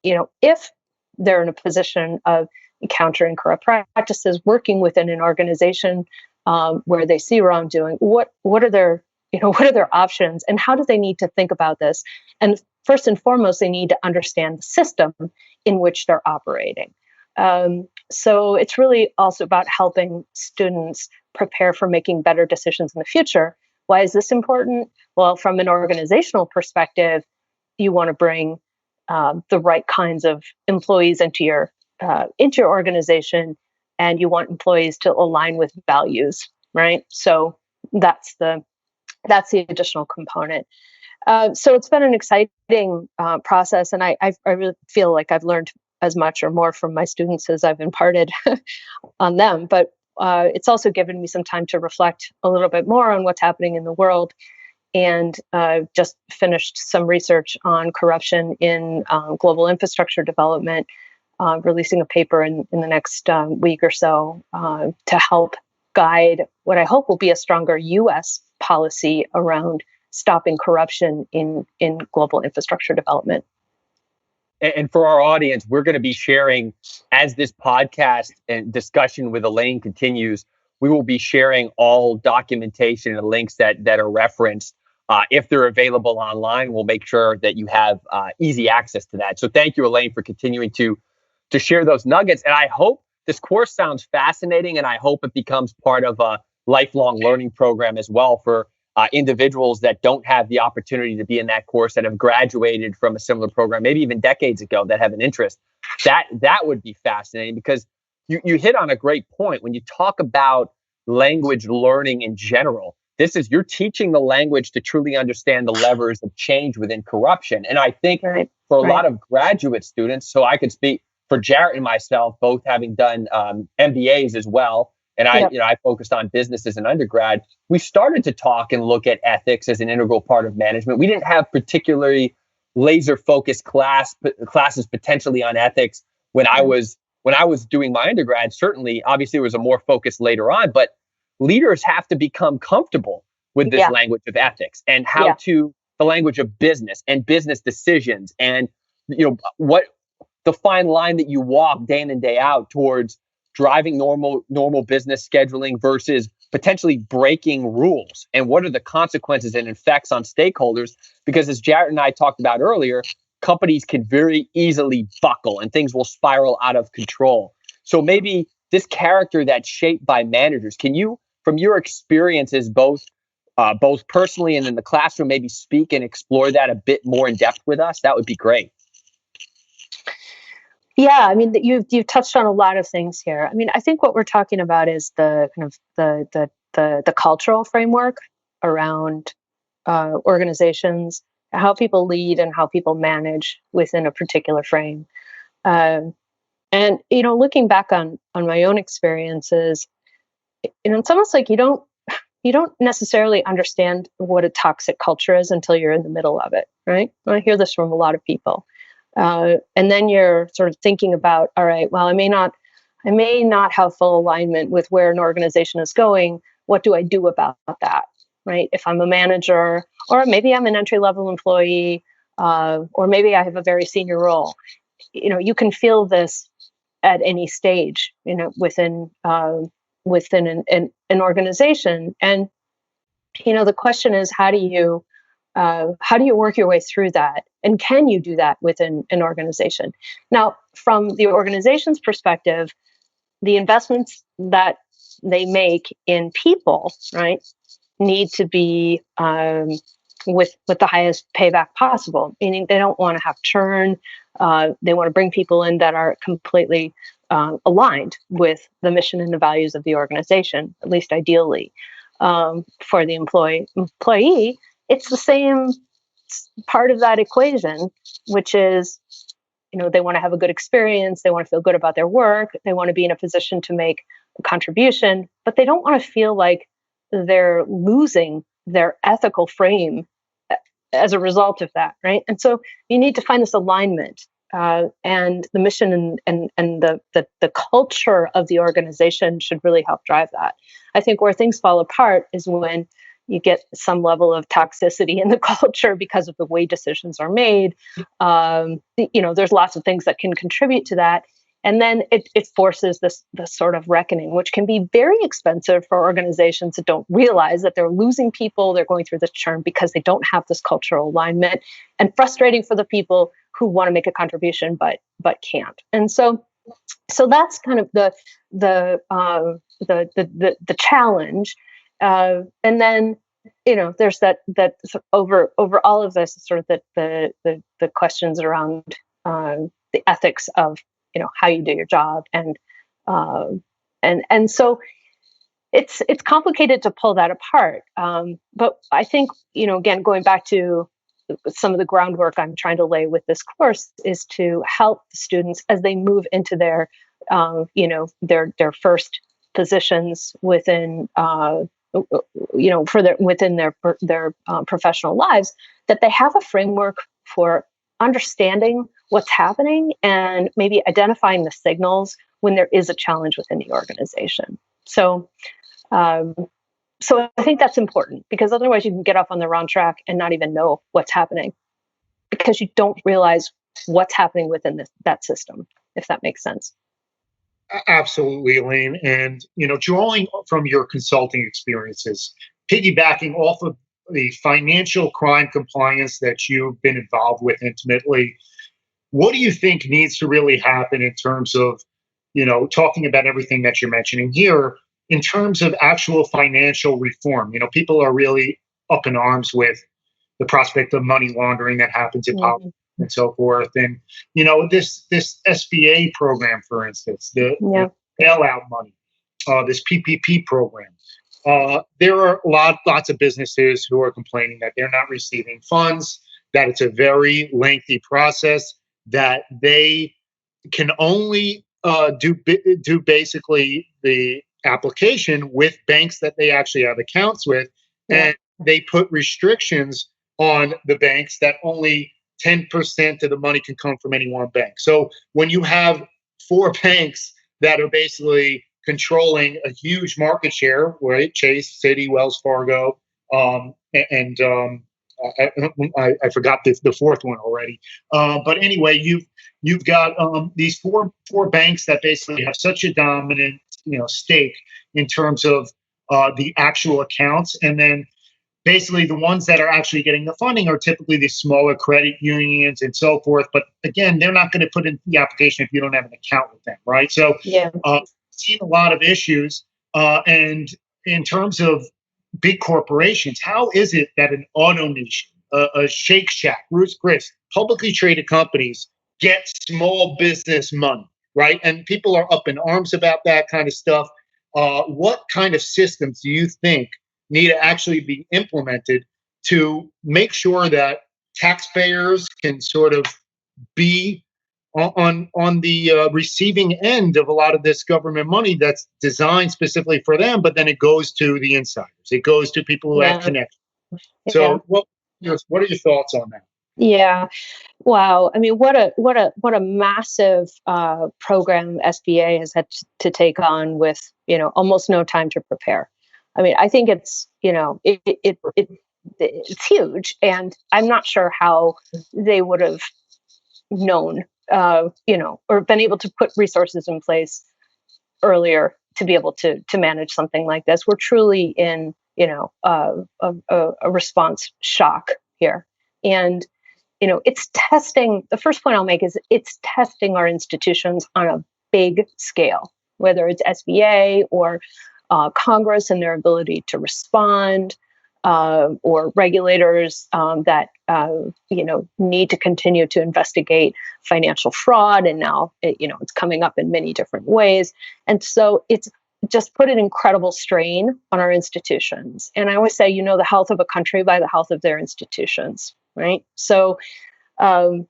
if they're in a position of encountering corrupt practices, working within an organization where they see wrongdoing, what are their options, and how do they need to think about this? And first and foremost, they need to understand the system in which they're operating. So it's really also about helping students prepare for making better decisions in the future. Why is this important? Well, from an organizational perspective, you want to bring the right kinds of employees into your organization, and you want employees to align with values, right? So that's the additional component. So it's been an exciting process, and I really feel like I've learned as much or more from my students as I've imparted on them. But it's also given me some time to reflect a little bit more on what's happening in the world, and just finished some research on corruption in global infrastructure development, releasing a paper in the next week or so to help guide what I hope will be a stronger U.S. policy around stopping corruption in global infrastructure development. And for our audience, we're going to be sharing, as this podcast and discussion with Elaine continues, we will be sharing all documentation and links that are referenced. If they're available online, we'll make sure that you have easy access to that. So thank you, Elaine, for continuing to share those nuggets. And I hope this course sounds fascinating, and I hope it becomes part of a lifelong learning program as well for individuals that don't have the opportunity to be in that course, that have graduated from a similar program, maybe even decades ago, that have an interest. That would be fascinating, because you hit on a great point when you talk about language learning in general. You're teaching the language to truly understand the levers of change within corruption. And I think for a lot of graduate students, so I could speak for Jaret and myself, both having done MBAs as well, and I focused on business as an undergrad. We started to talk and look at ethics as an integral part of management. We didn't have particularly laser-focused classes potentially on ethics when I was doing my undergrad. Certainly, obviously, there was a more focus later on, but leaders have to become comfortable with this language of ethics and the language of business and business decisions, and what the fine line that you walk day in and day out towards driving normal business scheduling versus potentially breaking rules, and what are the consequences and effects on stakeholders? Because as Jaret and I talked about earlier, companies can very easily buckle and things will spiral out of control. So maybe this character that's shaped by managers, can you, from your experiences, both personally and in the classroom, maybe speak and explore that a bit more in depth with us? That would be great. Yeah, I mean, you've touched on a lot of things here. I mean, I think what we're talking about is the kind of the cultural framework around organizations, how people lead and how people manage within a particular frame. And looking back on my own experiences, it's almost like you don't necessarily understand what a toxic culture is until you're in the middle of it, right? I hear this from a lot of people. And then you're sort of thinking about, all right, well, I may not have full alignment with where an organization is going, what do I do about that, right? If I'm a manager, or maybe I'm an entry-level employee, or maybe I have a very senior role. You can feel this at any stage, within an organization. And the question is, how do you work your way through that, and can you do that within an organization? Now, from the organization's perspective, the investments that they make in people, right, need to be with the highest payback possible. Meaning, they don't want to have churn. They want to bring people in that are completely aligned with the mission and the values of the organization, at least ideally. For the employee, it's the same part of that equation, which is, they want to have a good experience. They want to feel good about their work. They want to be in a position to make a contribution, but they don't want to feel like they're losing their ethical frame as a result of that, right? And so you need to find this alignment, and the mission and the culture of the organization should really help drive that. I think where things fall apart is when you get some level of toxicity in the culture because of the way decisions are made. There's lots of things that can contribute to that. And then it forces this sort of reckoning, which can be very expensive for organizations that don't realize that they're losing people. They're going through this churn because they don't have this cultural alignment, and frustrating for the people who want to make a contribution but can't. And so that's kind of the challenge. And then there's that over all of this, sort of the questions around the ethics of how you do your job, and so it's complicated to pull that apart. But I think again, going back to some of the groundwork I'm trying to lay with this course is to help the students as they move into their their first positions within within their professional lives, that they have a framework for understanding what's happening and maybe identifying the signals when there is a challenge within the organization. So I think that's important, because otherwise you can get off on the wrong track and not even know what's happening, because you don't realize what's happening within that system, if that makes sense. Absolutely, Elaine. And, drawing from your consulting experiences, piggybacking off of the financial crime compliance that you've been involved with intimately, what do you think needs to really happen in terms of, talking about everything that you're mentioning here, in terms of actual financial reform? People are really up in arms with the prospect of money laundering that happens in politics and so forth. And, this SBA program, for instance, the bailout money, this PPP program, there are lots of businesses who are complaining that they're not receiving funds, that it's a very lengthy process, that they can only do basically the application with banks that they actually have accounts with. And they put restrictions on the banks that only 10% of the money can come from any one bank. So when you have 4 banks that are basically controlling a huge market share, right? Chase, Citi, Wells Fargo, and I forgot the fourth one already. But anyway, you've got these four banks that basically have such a dominant stake in terms of the actual accounts, and then basically the ones that are actually getting the funding are typically the smaller credit unions and so forth. But again, they're not going to put in the application if you don't have an account with them, right? So seen a lot of issues. And in terms of big corporations, how is it that an Auto Nation, a Shake Shack, Ruth's Chris, publicly traded companies get small business money, right? And people are up in arms about that kind of stuff. What kind of systems do you think need to actually be implemented to make sure that taxpayers can sort of be on the receiving end of a lot of this government money that's designed specifically for them, but then it goes to the insiders. It goes to people who have connections. So what are your thoughts on that? Yeah. Wow. I mean, what a massive program SBA has had to take on with, almost no time to prepare. I mean, I think it's, it's huge, and I'm not sure how they would have known, or been able to put resources in place earlier to be able to manage something like this. We're truly in, a response shock here, and it's testing. The first point I'll make is it's testing our institutions on a big scale, whether it's SBA or Congress and their ability to respond, or regulators that need to continue to investigate financial fraud, and now it's coming up in many different ways, and so it's just put an incredible strain on our institutions. And I always say, the health of a country by the health of their institutions, right? So it'll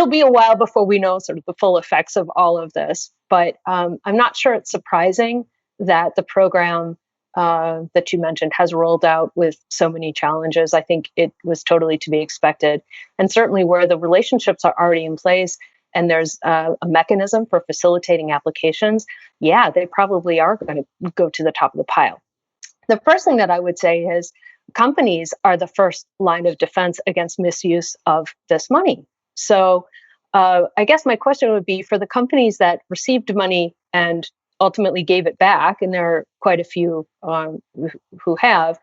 be a while before we know sort of the full effects of all of this, but I'm not sure it's surprising that the program that you mentioned has rolled out with so many challenges. I think it was totally to be expected. And certainly where the relationships are already in place and there's a mechanism for facilitating applications, they probably are going to go to the top of the pile. The first thing that I would say is companies are the first line of defense against misuse of this money. So I guess my question would be, for the companies that received money and ultimately gave it back, and there are quite a few who have,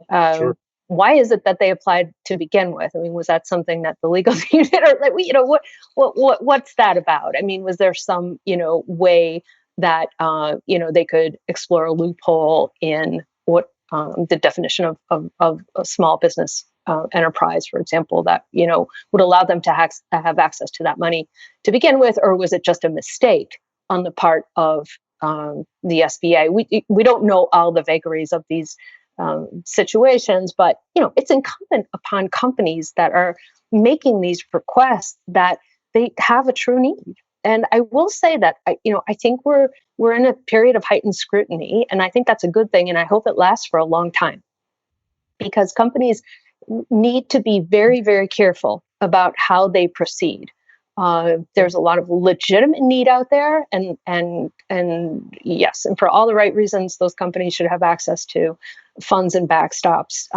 Sure. why is it that they applied to begin with? I mean, was that something that the legal team did, or what's that about? I mean, was there some way that they could explore a loophole in what the definition of a small business enterprise, for example, that would allow them to have access to that money to begin with, or was it just a mistake on the part of the SBA? We don't know all the vagaries of these situations, but it's incumbent upon companies that are making these requests that they have a true need. And I will say that I think we're in a period of heightened scrutiny, and I think that's a good thing, and I hope it lasts for a long time, because companies need to be very, very careful about how they proceed. There's a lot of legitimate need out there, and yes, and for all the right reasons, those companies should have access to funds and backstops.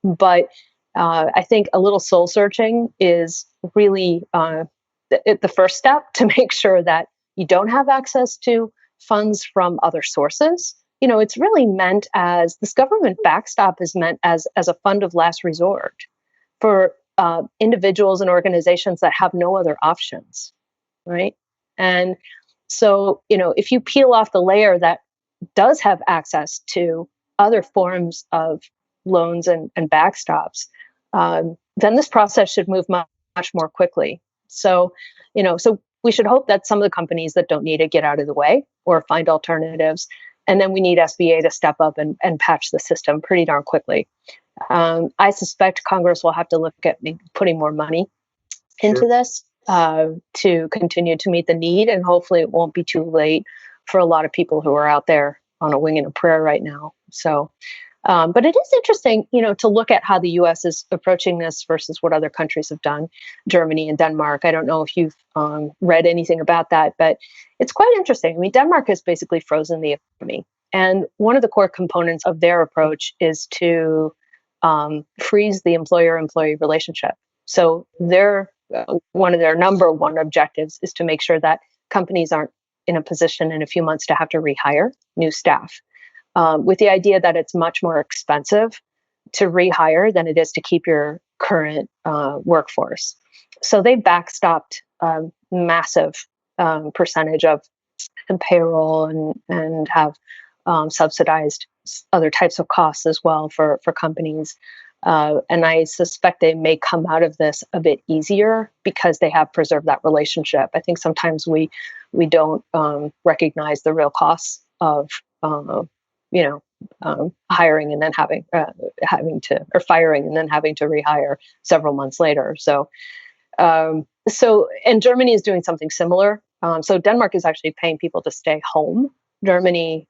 But I think a little soul searching is really the first step to make sure that you don't have access to funds from other sources. It's really meant as this government backstop is meant as a fund of last resort for individuals and organizations that have no other options, right? And so, if you peel off the layer that does have access to other forms of loans and backstops, then this process should move much more quickly. So, so we should hope that some of the companies that don't need it get out of the way or find alternatives. And then we need SBA to step up and patch the system pretty darn quickly. I suspect Congress will have to look at putting more money into this to continue to meet the need. And hopefully it won't be too late for a lot of people who are out there on a wing and a prayer right now. So, but it is interesting, to look at how the U.S. is approaching this versus what other countries have done, Germany and Denmark. I don't know if you've read anything about that, but it's quite interesting. I mean, Denmark has basically frozen the economy. And one of the core components of their approach is to freeze the employer-employee relationship. So one of their number one objectives is to make sure that companies aren't in a position in a few months to have to rehire new staff. With the idea that it's much more expensive to rehire than it is to keep your current workforce. So they backstopped a massive percentage of payroll and have subsidized other types of costs as well for companies. And I suspect they may come out of this a bit easier because they have preserved that relationship. I think sometimes we don't recognize the real costs of hiring and then having to, or firing and then having to rehire several months later. So and Germany is doing something similar. So Denmark is actually paying people to stay home. Germany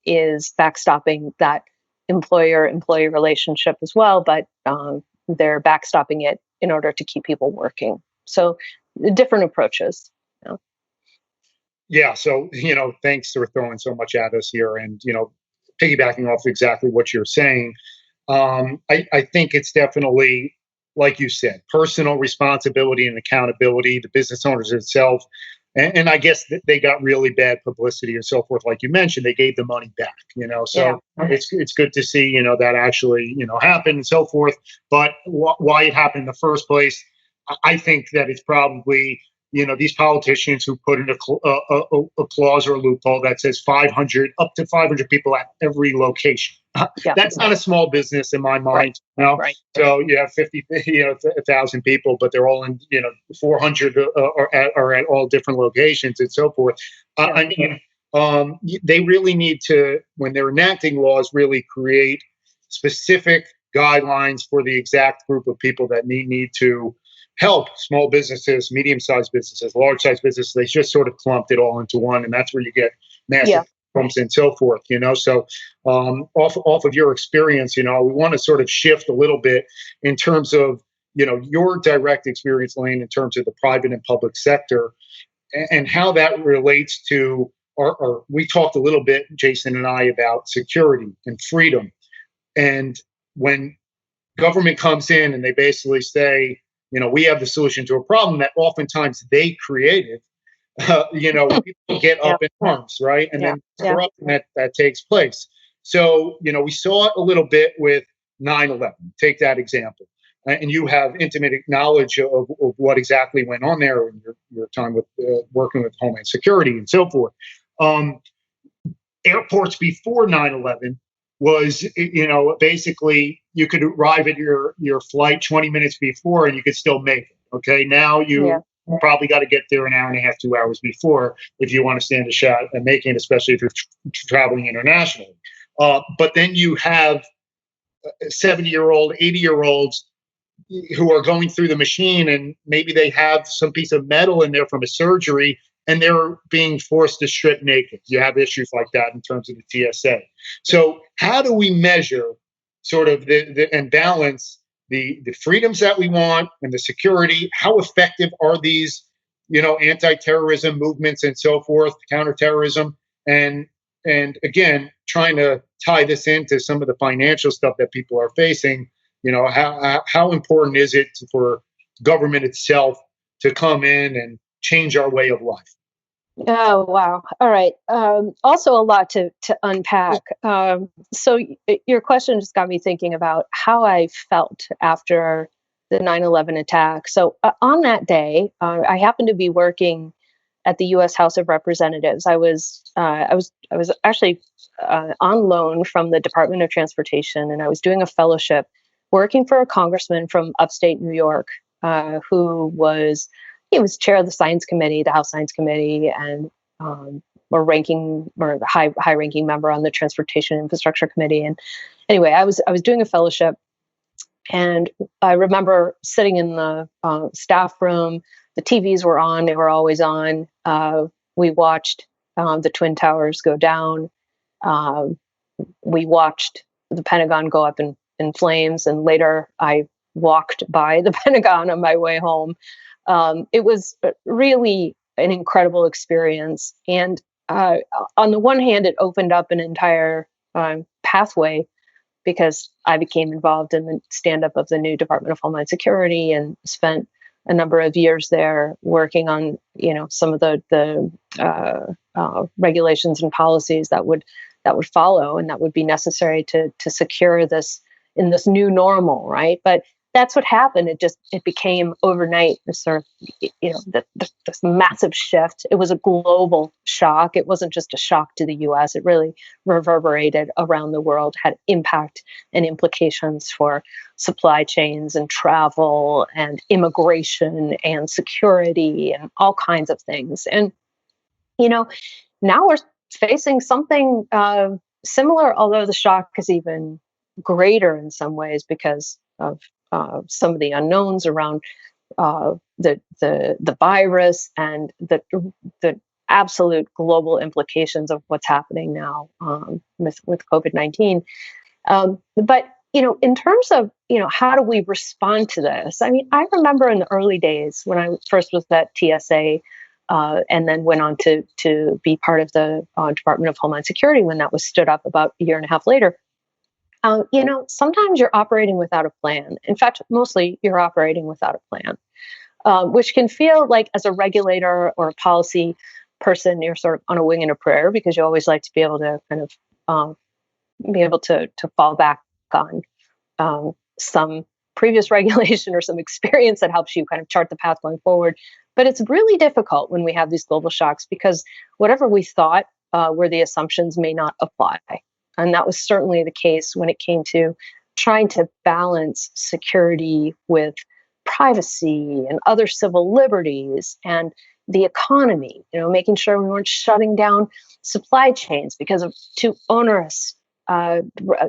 is backstopping that employer-employee relationship as well, but they're backstopping it in order to keep people working. So different approaches. Yeah. So, thanks for throwing so much at us here and, piggybacking off exactly what you're saying. I think it's definitely, like you said, personal responsibility and accountability, the business owners itself. And I guess they got really bad publicity and so forth. Like you mentioned, they gave the money back, so it's good to see, that actually, happened and so forth. But why it happened in the first place, I think that it's probably, these politicians who put in a clause or a loophole that says 500, up to 500 people at every location. That's not a small business in my mind. Right. So you have 50, 1,000 people, but they're all in, 400 are at all different locations and so forth. I mean, they really need to, when they're enacting laws, really create specific guidelines for the exact group of people that need to help small businesses, medium-sized businesses, large-sized businesses. They just sort of clumped it all into one, and that's where you get massive problems and so forth. So off of your experience, we want to sort of shift a little bit in terms of your direct experience, Elaine, in terms of the private and public sector, and how that relates to. Or we talked a little bit, Jason and I, about security and freedom, and when government comes in and they basically say, we have the solution to a problem that oftentimes they created, people get up in arms, right? And then corruption that takes place. So, we saw it a little bit with 9/11. Take that example. And you have intimate knowledge of what exactly went on there in your time with working with Homeland Security and so forth. Airports before 9/11 was, basically you could arrive at your flight 20 minutes before and you could still make it. Okay. Now you probably got to get there an hour and a half, 2 hours before if you want to stand a shot and making it, especially if you're traveling internationally. But then you have 70-year-old, 80-year-olds who are going through the machine and maybe they have some piece of metal in there from a surgery and they're being forced to strip naked. You have issues like that in terms of the TSA. So how do we measure sort of and balance the freedoms that we want and the security? How effective are these, anti-terrorism movements and so forth, counterterrorism? And again, trying to tie this into some of the financial stuff that people are facing. How important is it for government itself to come in and change our way of life? Oh, wow. All right. Also a lot to unpack. So your question just got me thinking about how I felt after the 9/11 attack. So on that day, I happened to be working at the U.S. House of Representatives. I was actually on loan from the Department of Transportation, and I was doing a fellowship working for a congressman from upstate New York, who was chair of the Science Committee, the House Science Committee, and high-ranking member on the Transportation Infrastructure Committee. And anyway, I was doing a fellowship, and I remember sitting in the staff room. The TVs were on; they were always on. We watched the Twin Towers go down. We watched the Pentagon go up in flames, and later I walked by the Pentagon on my way home. It was really an incredible experience. And on the one hand, it opened up an entire pathway because I became involved in the stand-up of the new Department of Homeland Security and spent a number of years there working on, some of the regulations and policies that would follow and that would be necessary to secure this in this new normal, right? But that's what happened. It became overnight this sort of, this massive shift. It was a global shock. It wasn't just a shock to the U.S. It really reverberated around the world, had impact and implications for supply chains and travel and immigration and security and all kinds of things. And, now we're facing something similar, although the shock is even greater in some ways because of some of the unknowns around the virus and the absolute global implications of what's happening now with COVID-19. But in terms of how do we respond to this? I mean, I remember in the early days when I first was at TSA, and then went on to be part of the Department of Homeland Security when that was stood up about a year and a half later. Sometimes you're operating without a plan. In fact, mostly you're operating without a plan, which can feel like, as a regulator or a policy person, you're sort of on a wing and a prayer, because you always like to be able to kind of be able to fall back on some previous regulation or some experience that helps you kind of chart the path going forward. But it's really difficult when we have these global shocks, because whatever we thought were the assumptions may not apply. And that was certainly the case when it came to trying to balance security with privacy and other civil liberties and the economy, making sure we weren't shutting down supply chains because of too onerous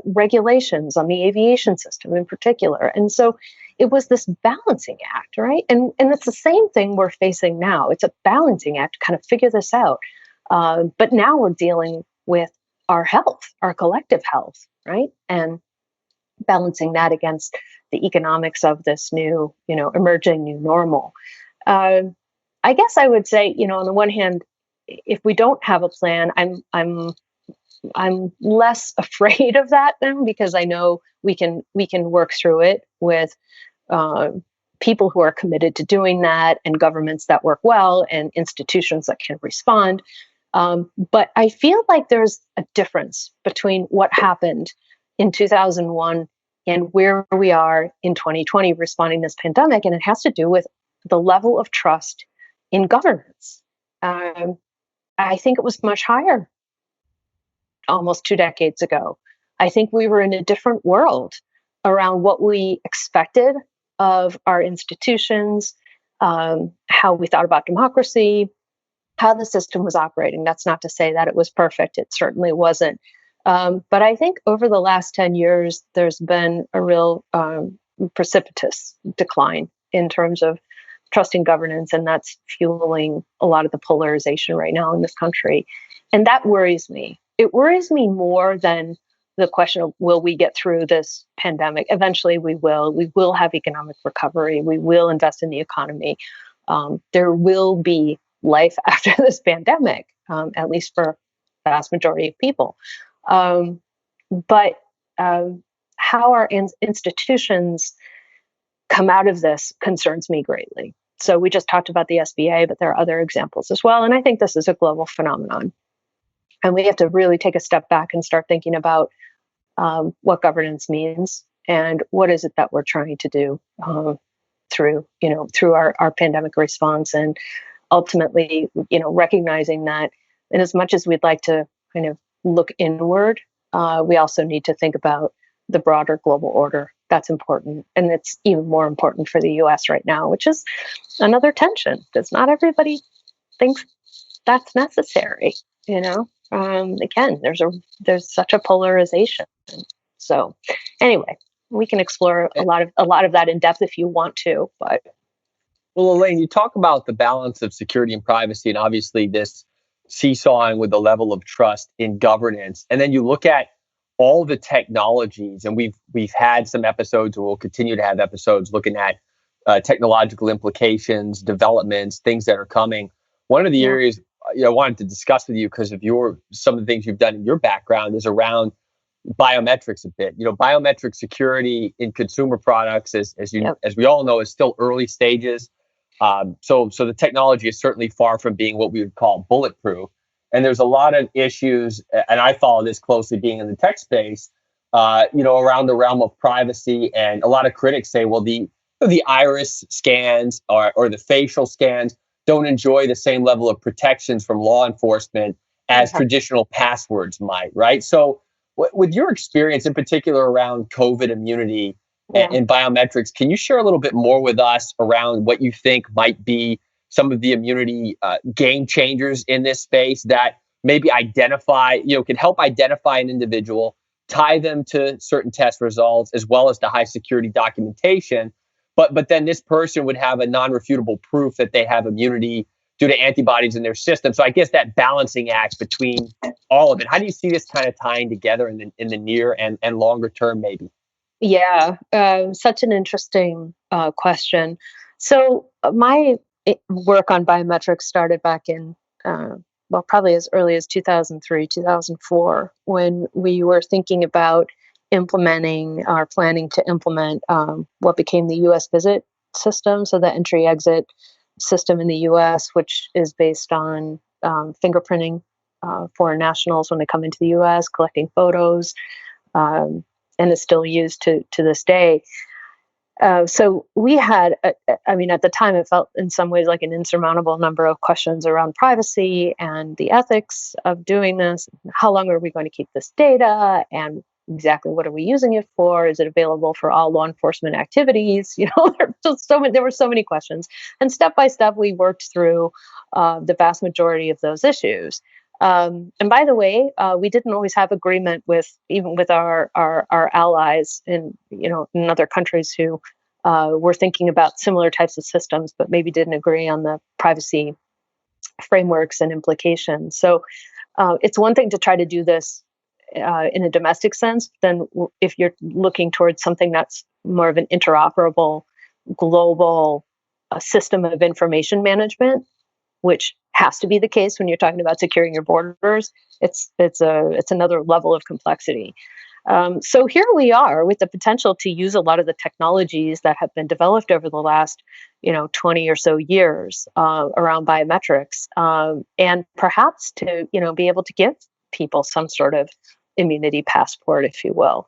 regulations on the aviation system in particular. And so it was this balancing act, right? And it's the same thing we're facing now. It's a balancing act to kind of figure this out. But now we're dealing with our health, our collective health, right? And balancing that against the economics of this new, emerging new normal. I guess I would say, on the one hand, if we don't have a plan, I'm less afraid of that then, because I know we can work through it with people who are committed to doing that, and governments that work well, and institutions that can respond. But I feel like there's a difference between what happened in 2001 and where we are in 2020 responding to this pandemic. And it has to do with the level of trust in governance. I think it was much higher almost 2 decades ago. I think we were in a different world around what we expected of our institutions, how we thought about democracy, how the system was operating. That's not to say that it was perfect. It certainly wasn't. But I think over the last 10 years, there's been a real precipitous decline in terms of trusting governance, and that's fueling a lot of the polarization right now in this country. And that worries me. It worries me more than the question of, will we get through this pandemic? Eventually we will. We will have economic recovery. We will invest in the economy. There will be life after this pandemic, at least for the vast majority of people. But how our institutions come out of this concerns me greatly. So we just talked about the SBA, but there are other examples as well. And I think this is a global phenomenon. And we have to really take a step back and start thinking about what governance means and what is it that we're trying to do through our pandemic response, and ultimately, recognizing that, and as much as we'd like to kind of look inward, we also need to think about the broader global order. That's important. And it's even more important for the US right now, which is another tension, because not everybody thinks that's necessary. Again, there's such a polarization. So anyway, we can explore a lot of that in depth if you want to, but. Well, Elaine, you talk about the balance of security and privacy, and obviously this seesawing with the level of trust in governance. And then you look at all the technologies, and we've had some episodes, and we'll continue to have episodes looking at technological implications, developments, things that are coming. One of the areas I wanted to discuss with you, because of some of the things you've done in your background, is around biometrics a bit. Biometric security in consumer products, as we all know, is still early stages. So the technology is certainly far from being what we would call bulletproof. And there's a lot of issues, and I follow this closely being in the tech space, around the realm of privacy. And a lot of critics say, well, the iris scans or the facial scans don't enjoy the same level of protections from law enforcement as traditional passwords might, right? So with your experience in particular around COVID immunity and biometrics, can you share a little bit more with us around what you think might be some of the immunity game changers in this space that maybe can help identify an individual, tie them to certain test results, as well as to high security documentation. But then this person would have a non-refutable proof that they have immunity due to antibodies in their system. So I guess that balancing act between all of it, how do you see this kind of tying together in the near and longer term, maybe? Yeah, such an interesting question. So my work on biometrics started back in, probably as early as 2003, 2004, when we were thinking about implementing or planning to implement what became the US visit system. So the entry exit system in the US, which is based on fingerprinting foreign nationals when they come into the US, collecting photos, and is still used to this day. So we had, at the time, it felt in some ways like an insurmountable number of questions around privacy and the ethics of doing this. How long are we going to keep this data? And exactly what are we using it for? Is it available for all law enforcement activities? There were so many questions. And step by step, we worked through the vast majority of those issues. And by the way, we didn't always have agreement even with our allies in other countries who were thinking about similar types of systems, but maybe didn't agree on the privacy frameworks and implications. So it's one thing to try to do this in a domestic sense. Then if you're looking towards something that's more of an interoperable global system of information management, which has to be the case when you're talking about securing your borders, it's another level of complexity. So here we are with the potential to use a lot of the technologies that have been developed over the last 20 or so years around biometrics, and perhaps to be able to give people some sort of immunity passport, if you will.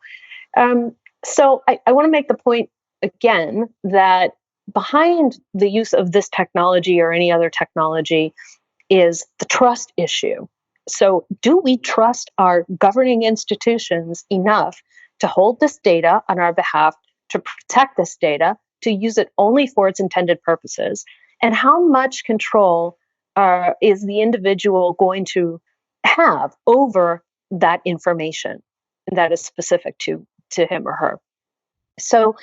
So I want to make the point again that behind the use of this technology or any other technology is the trust issue. So do we trust our governing institutions enough to hold this data on our behalf, to protect this data, to use it only for its intended purposes? And how much control is the individual going to have over that information that is specific to him or her? So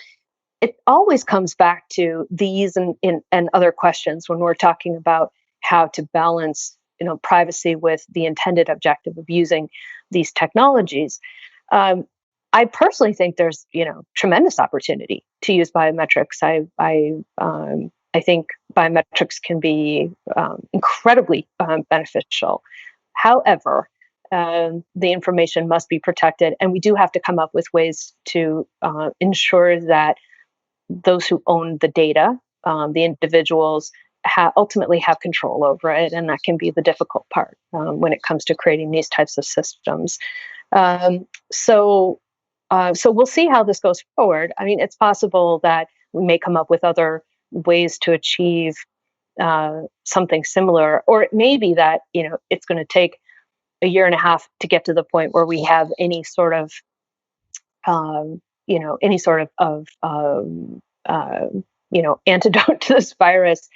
it always comes back to these and other questions when we're talking about how to balance privacy with the intended objective of using these technologies. I personally think there's tremendous opportunity to use biometrics. I think biometrics can be incredibly beneficial. However, the information must be protected, and we do have to come up with ways to ensure that those who own the data, the individuals, ultimately have control over it, and that can be the difficult part when it comes to creating these types of systems. So we'll see how this goes forward. I mean, it's possible that we may come up with other ways to achieve something similar, or it may be that it's going to take a year and a half to get to the point where we have any sort of antidote to this virus.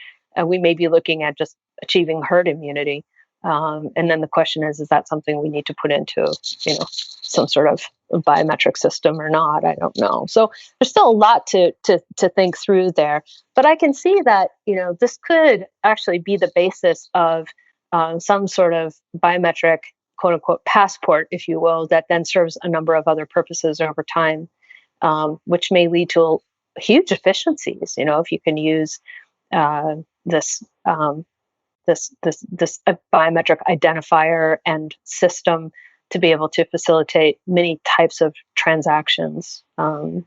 We may be looking at just achieving herd immunity. And then the question is that something we need to put into, some sort of biometric system or not? I don't know. So there's still a lot to think through there. But I can see that, this could actually be the basis of some sort of biometric, quote unquote, passport, if you will, that then serves a number of other purposes over time, which may lead to huge efficiencies. If you can use this biometric identifier and system to be able to facilitate many types of transactions. So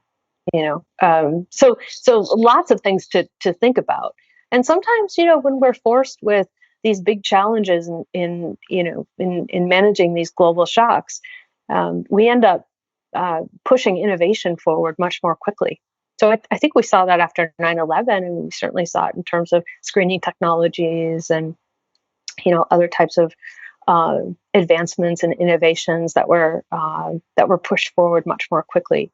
lots of things to think about. And sometimes, when we're forced with these big challenges in managing these global shocks, we end up pushing innovation forward much more quickly. So I think we saw that after 9/11, and we certainly saw it in terms of screening technologies and other types of advancements and innovations that were pushed forward much more quickly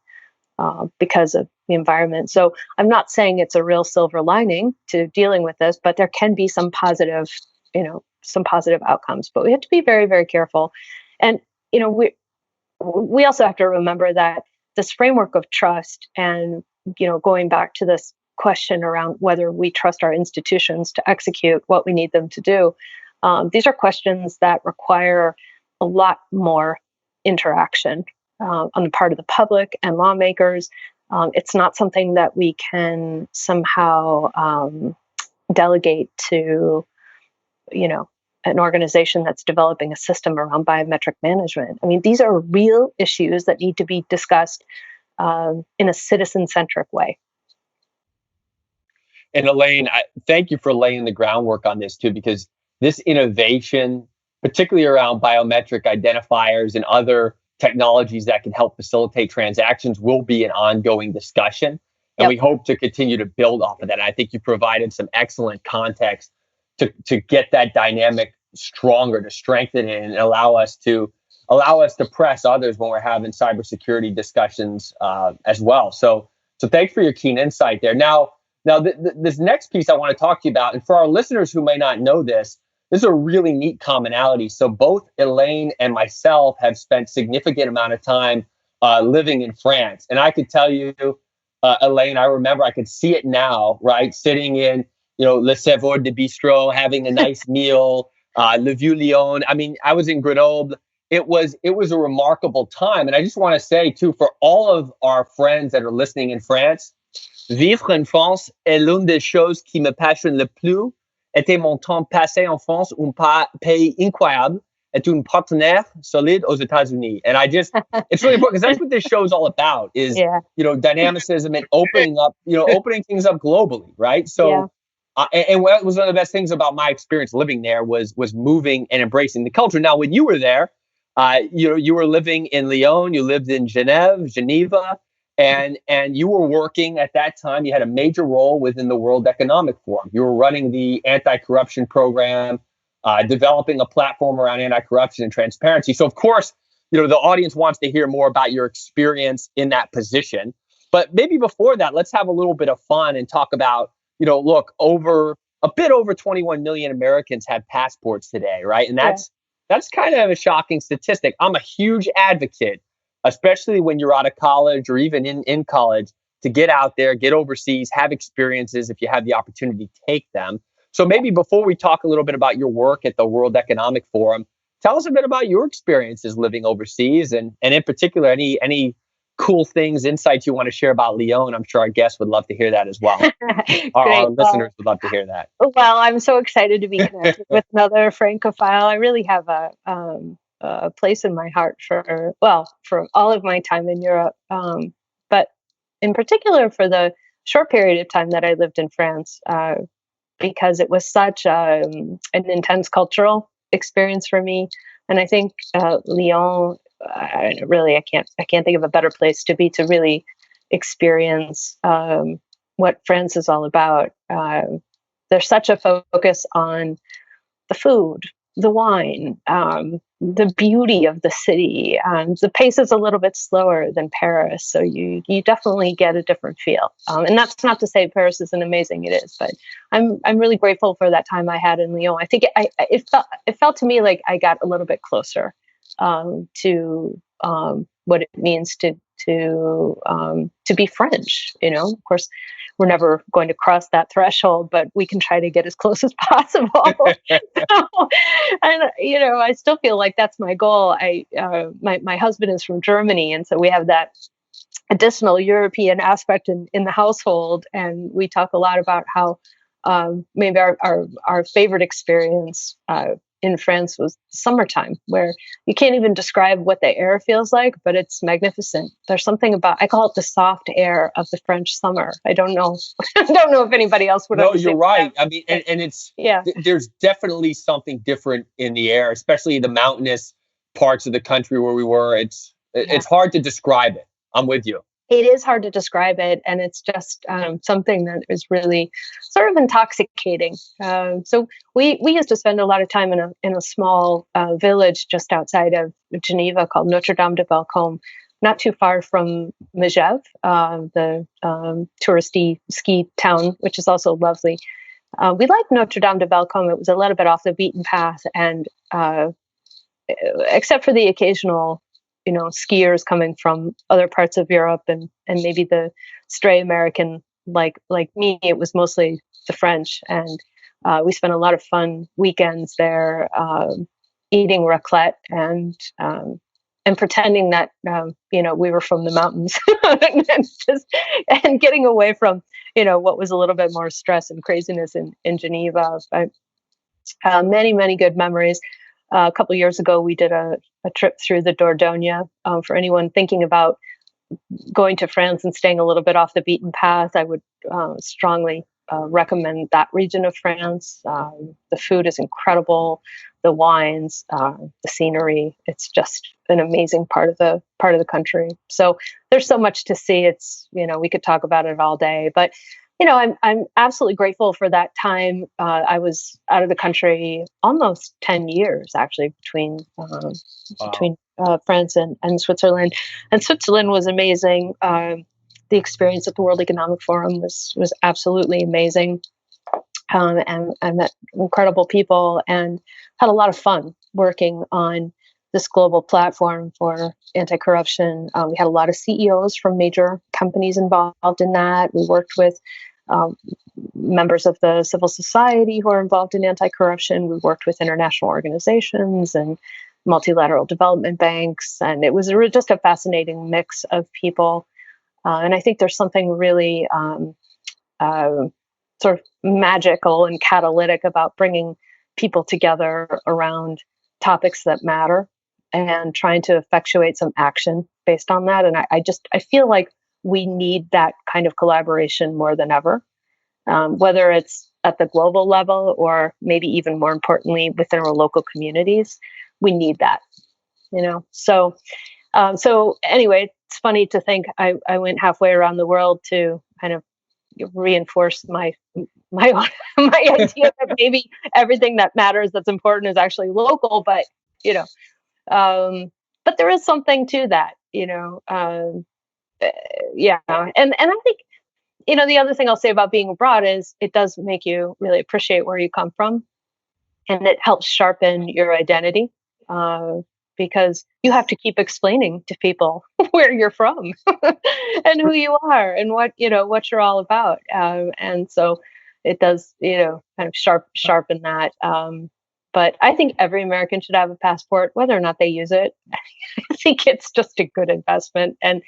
because of the environment. So I'm not saying it's a real silver lining to dealing with this, but there can be some positive outcomes. But we have to be very, very careful, and we also have to remember that this framework of trust, and going back to this question around whether we trust our institutions to execute what we need them to do, these are questions that require a lot more interaction on the part of the public and lawmakers. It's not something that we can somehow delegate to, an organization that's developing a system around biometric management. I mean, these are real issues that need to be discussed in a citizen-centric way. And Elaine, thank you for laying the groundwork on this too, because this innovation, particularly around biometric identifiers and other technologies that can help facilitate transactions, will be an ongoing discussion. And we hope to continue to build off of that. And I think you provided some excellent context to get that dynamic stronger, to strengthen it, and allow us to press others when we're having cybersecurity discussions as well. So thanks for your keen insight there. Now, this next piece I want to talk to you about, and for our listeners who may not know this is a really neat commonality. So both Elaine and myself have spent significant amount of time living in France. And I could tell you, Elaine, I remember, I could see it now, right? Sitting in, Le Savour de Bistro, having a nice meal, Le Vieux Lyon. I mean, I was in Grenoble. It was a remarkable time. And I just want to say too, for all of our friends that are listening in France, vivre en France est l'une des choses qui me passionne le plus. Était mon temps passé en France, un pays incroyable, et un partenaire solide aux États-Unis. And it's really important because that's what this show is all about, is, dynamicism and opening things up globally, right? So, and what was one of the best things about my experience living there was moving and embracing the culture. Now, when you were there, you were living in Lyon, you lived in Geneva, and you were working at that time. You had a major role within the World Economic Forum. You were running the anti-corruption program, developing a platform around anti-corruption and transparency. So, of course, the audience wants to hear more about your experience in that position. But maybe before that, let's have a little bit of fun and talk about, look, a bit over 21 million Americans have passports today, right? And that's kind of a shocking statistic. I'm a huge advocate, especially when you're out of college or even in college, to get out there, get overseas, have experiences if you have the opportunity to take them. So maybe before we talk a little bit about your work at the World Economic Forum, tell us a bit about your experiences living overseas, and in particular, any cool things, insights you want to share about Lyon. I'm sure our guests would love to hear that as well. Our listeners would love to hear that. Well, I'm so excited to be connected with another Francophile. I really have a place in my heart for all of my time in Europe, but in particular for the short period of time that I lived in France, because it was such an intense cultural experience for me. And I think Lyon, I can't think of a better place to be to really experience what France is all about. There's such a focus on the food, the wine, the beauty of the city. The pace is a little bit slower than Paris, so you definitely get a different feel. And that's not to say Paris isn't amazing; it is. But I'm really grateful for that time I had in Lyon. I think it felt to me like I got a little bit closer to what it means to be French. Of course, we're never going to cross that threshold, but we can try to get as close as possible. And I still feel like that's my goal. My husband is from Germany, and so we have that additional European aspect in the household, and we talk a lot about how maybe our favorite experience in France was summertime, where you can't even describe what the air feels like, but it's magnificent. There's something about, I call it the soft air of the French summer. I don't know if anybody else would. No, you're right. I mean, and it's, there's definitely something different in the air, especially the mountainous parts of the country where we were. It's hard to describe it. I'm with you. It is hard to describe it, and it's just something that is really sort of intoxicating. So we used to spend a lot of time in a small village just outside of Geneva called Notre Dame de Belcombe, not too far from Megève, the touristy ski town, which is also lovely. We liked Notre Dame de Belcombe. It was a little bit off the beaten path, and except for the occasional skiers coming from other parts of Europe and maybe the stray American like me, it was mostly the French. And we spent a lot of fun weekends there, eating raclette and pretending that we were from the mountains and getting away from what was a little bit more stress and craziness in Geneva. But many, many good memories. A couple of years ago, we did a trip through the Dordogne. For anyone thinking about going to France and staying a little bit off the beaten path, I would strongly recommend that region of France. The food is incredible, the wines, the scenery. It's just an amazing part of the country. So there's so much to see. It's we could talk about it all day, but I'm absolutely grateful for that time. I was out of the country almost 10 years, actually, between France and Switzerland. And Switzerland was amazing. The experience at the World Economic Forum was absolutely amazing. And I met incredible people and had a lot of fun working on this global platform for anti-corruption. We had a lot of CEOs from major companies involved in that. We worked with members of the civil society who are involved in anti-corruption. We worked with international organizations and multilateral development banks. And it was just a fascinating mix of people. And I think there's something really sort of magical and catalytic about bringing people together around topics that matter and trying to effectuate some action based on that. And I feel like we need that kind of collaboration more than ever, whether it's at the global level or maybe even more importantly within our local communities. We need that, So anyway, it's funny to think I went halfway around the world to kind of reinforce my idea that maybe everything that matters that's important is actually local, but but there is something to that, yeah. And I think, the other thing I'll say about being abroad is it does make you really appreciate where you come from, and it helps sharpen your identity, because you have to keep explaining to people where you're from and who you are and what you're all about. And so it does, kind of sharpen that. But I think every American should have a passport, whether or not they use it. I think it's just a good investment. And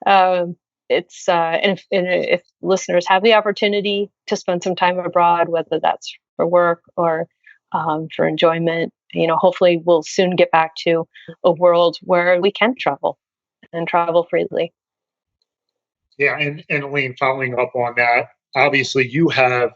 and if listeners have the opportunity to spend some time abroad, whether that's for work or for enjoyment, hopefully we'll soon get back to a world where we can travel and travel freely. Yeah, and Elaine, following up on that, obviously you have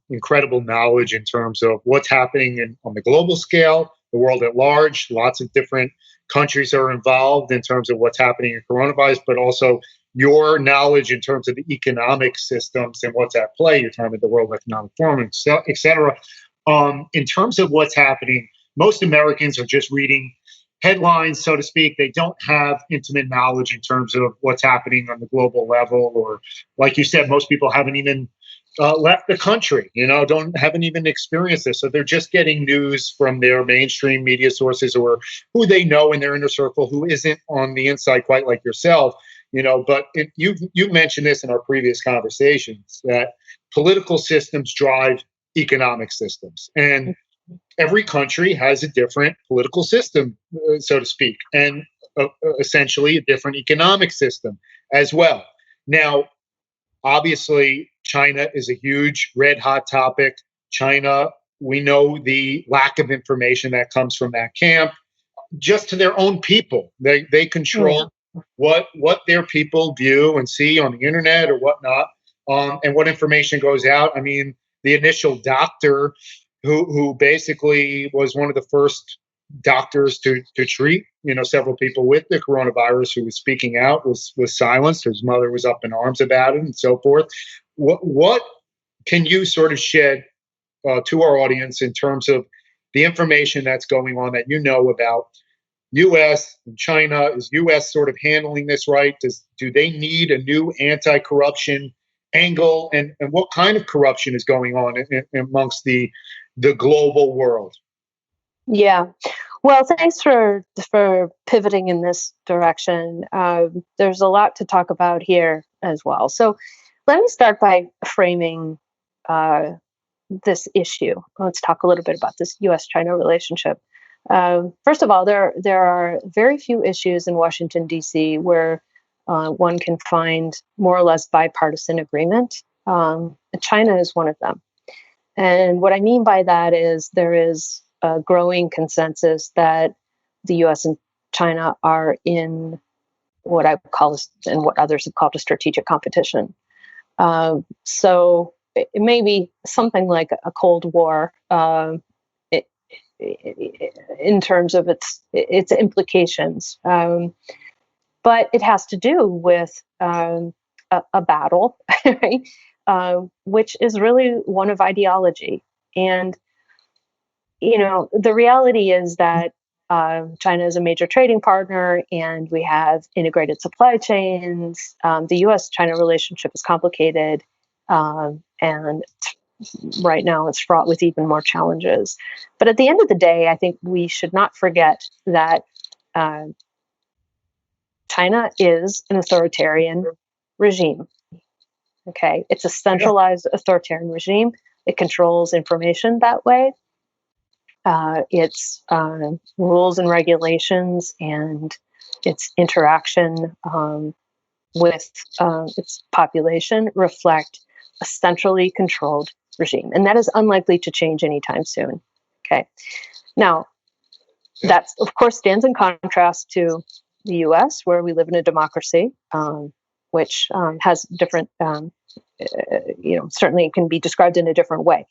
incredible knowledge in terms of what's happening on the global scale, the world at large. Lots of different countries are involved in terms of what's happening in coronavirus, but also your knowledge in terms of the economic systems and what's at play. You're talking about the World Economic Forum, et cetera. In terms of what's happening, most Americans are just reading headlines, so to speak. They don't have intimate knowledge in terms of what's happening on the global level, or like you said, most people haven't even left the country, haven't even experienced this. So they're just getting news from their mainstream media sources or who they know in their inner circle who isn't on the inside quite like yourself, but you mentioned this in our previous conversations, that political systems drive economic systems. And every country has a different political system, so to speak, and essentially a different economic system as well. Now, obviously, China is a huge red hot topic. China, we know the lack of information that comes from that camp, just to their own people. They control what their people view and see on the internet or whatnot, and what information goes out. I mean, the initial doctor who basically was one of the first doctors to treat, several people with the coronavirus, who was speaking out, was silenced. His mother was up in arms about it and so forth. What can you sort of shed to our audience in terms of the information that's going on that about U.S. and China? Is U.S. sort of handling this right? Do they need a new anti-corruption angle, and what kind of corruption is going on amongst the global world? Yeah, well, thanks for pivoting in this direction. There's a lot to talk about here as well. So let me start by framing this issue. Let's talk a little bit about this U.S.-China relationship. First of all, there are very few issues in Washington, D.C. where one can find more or less bipartisan agreement. And China is one of them. And what I mean by that is there is a growing consensus that the US and China are in what I call, and what others have called, a strategic competition. So it may be something like a Cold War in terms of its implications. But it has to do with a battle, right? Which is really one of ideology. And, the reality is that China is a major trading partner, and we have integrated supply chains. The US-China relationship is complicated, and right now it's fraught with even more challenges. But at the end of the day, I think we should not forget that China is an authoritarian regime. Okay, it's a centralized authoritarian regime. It controls information that way. Its rules and regulations and its interaction with its population reflect a centrally controlled regime, and that is unlikely to change anytime soon. Okay, now that of course stands in contrast to the U.S., where we live in a democracy, which has different, certainly can be described in a different way.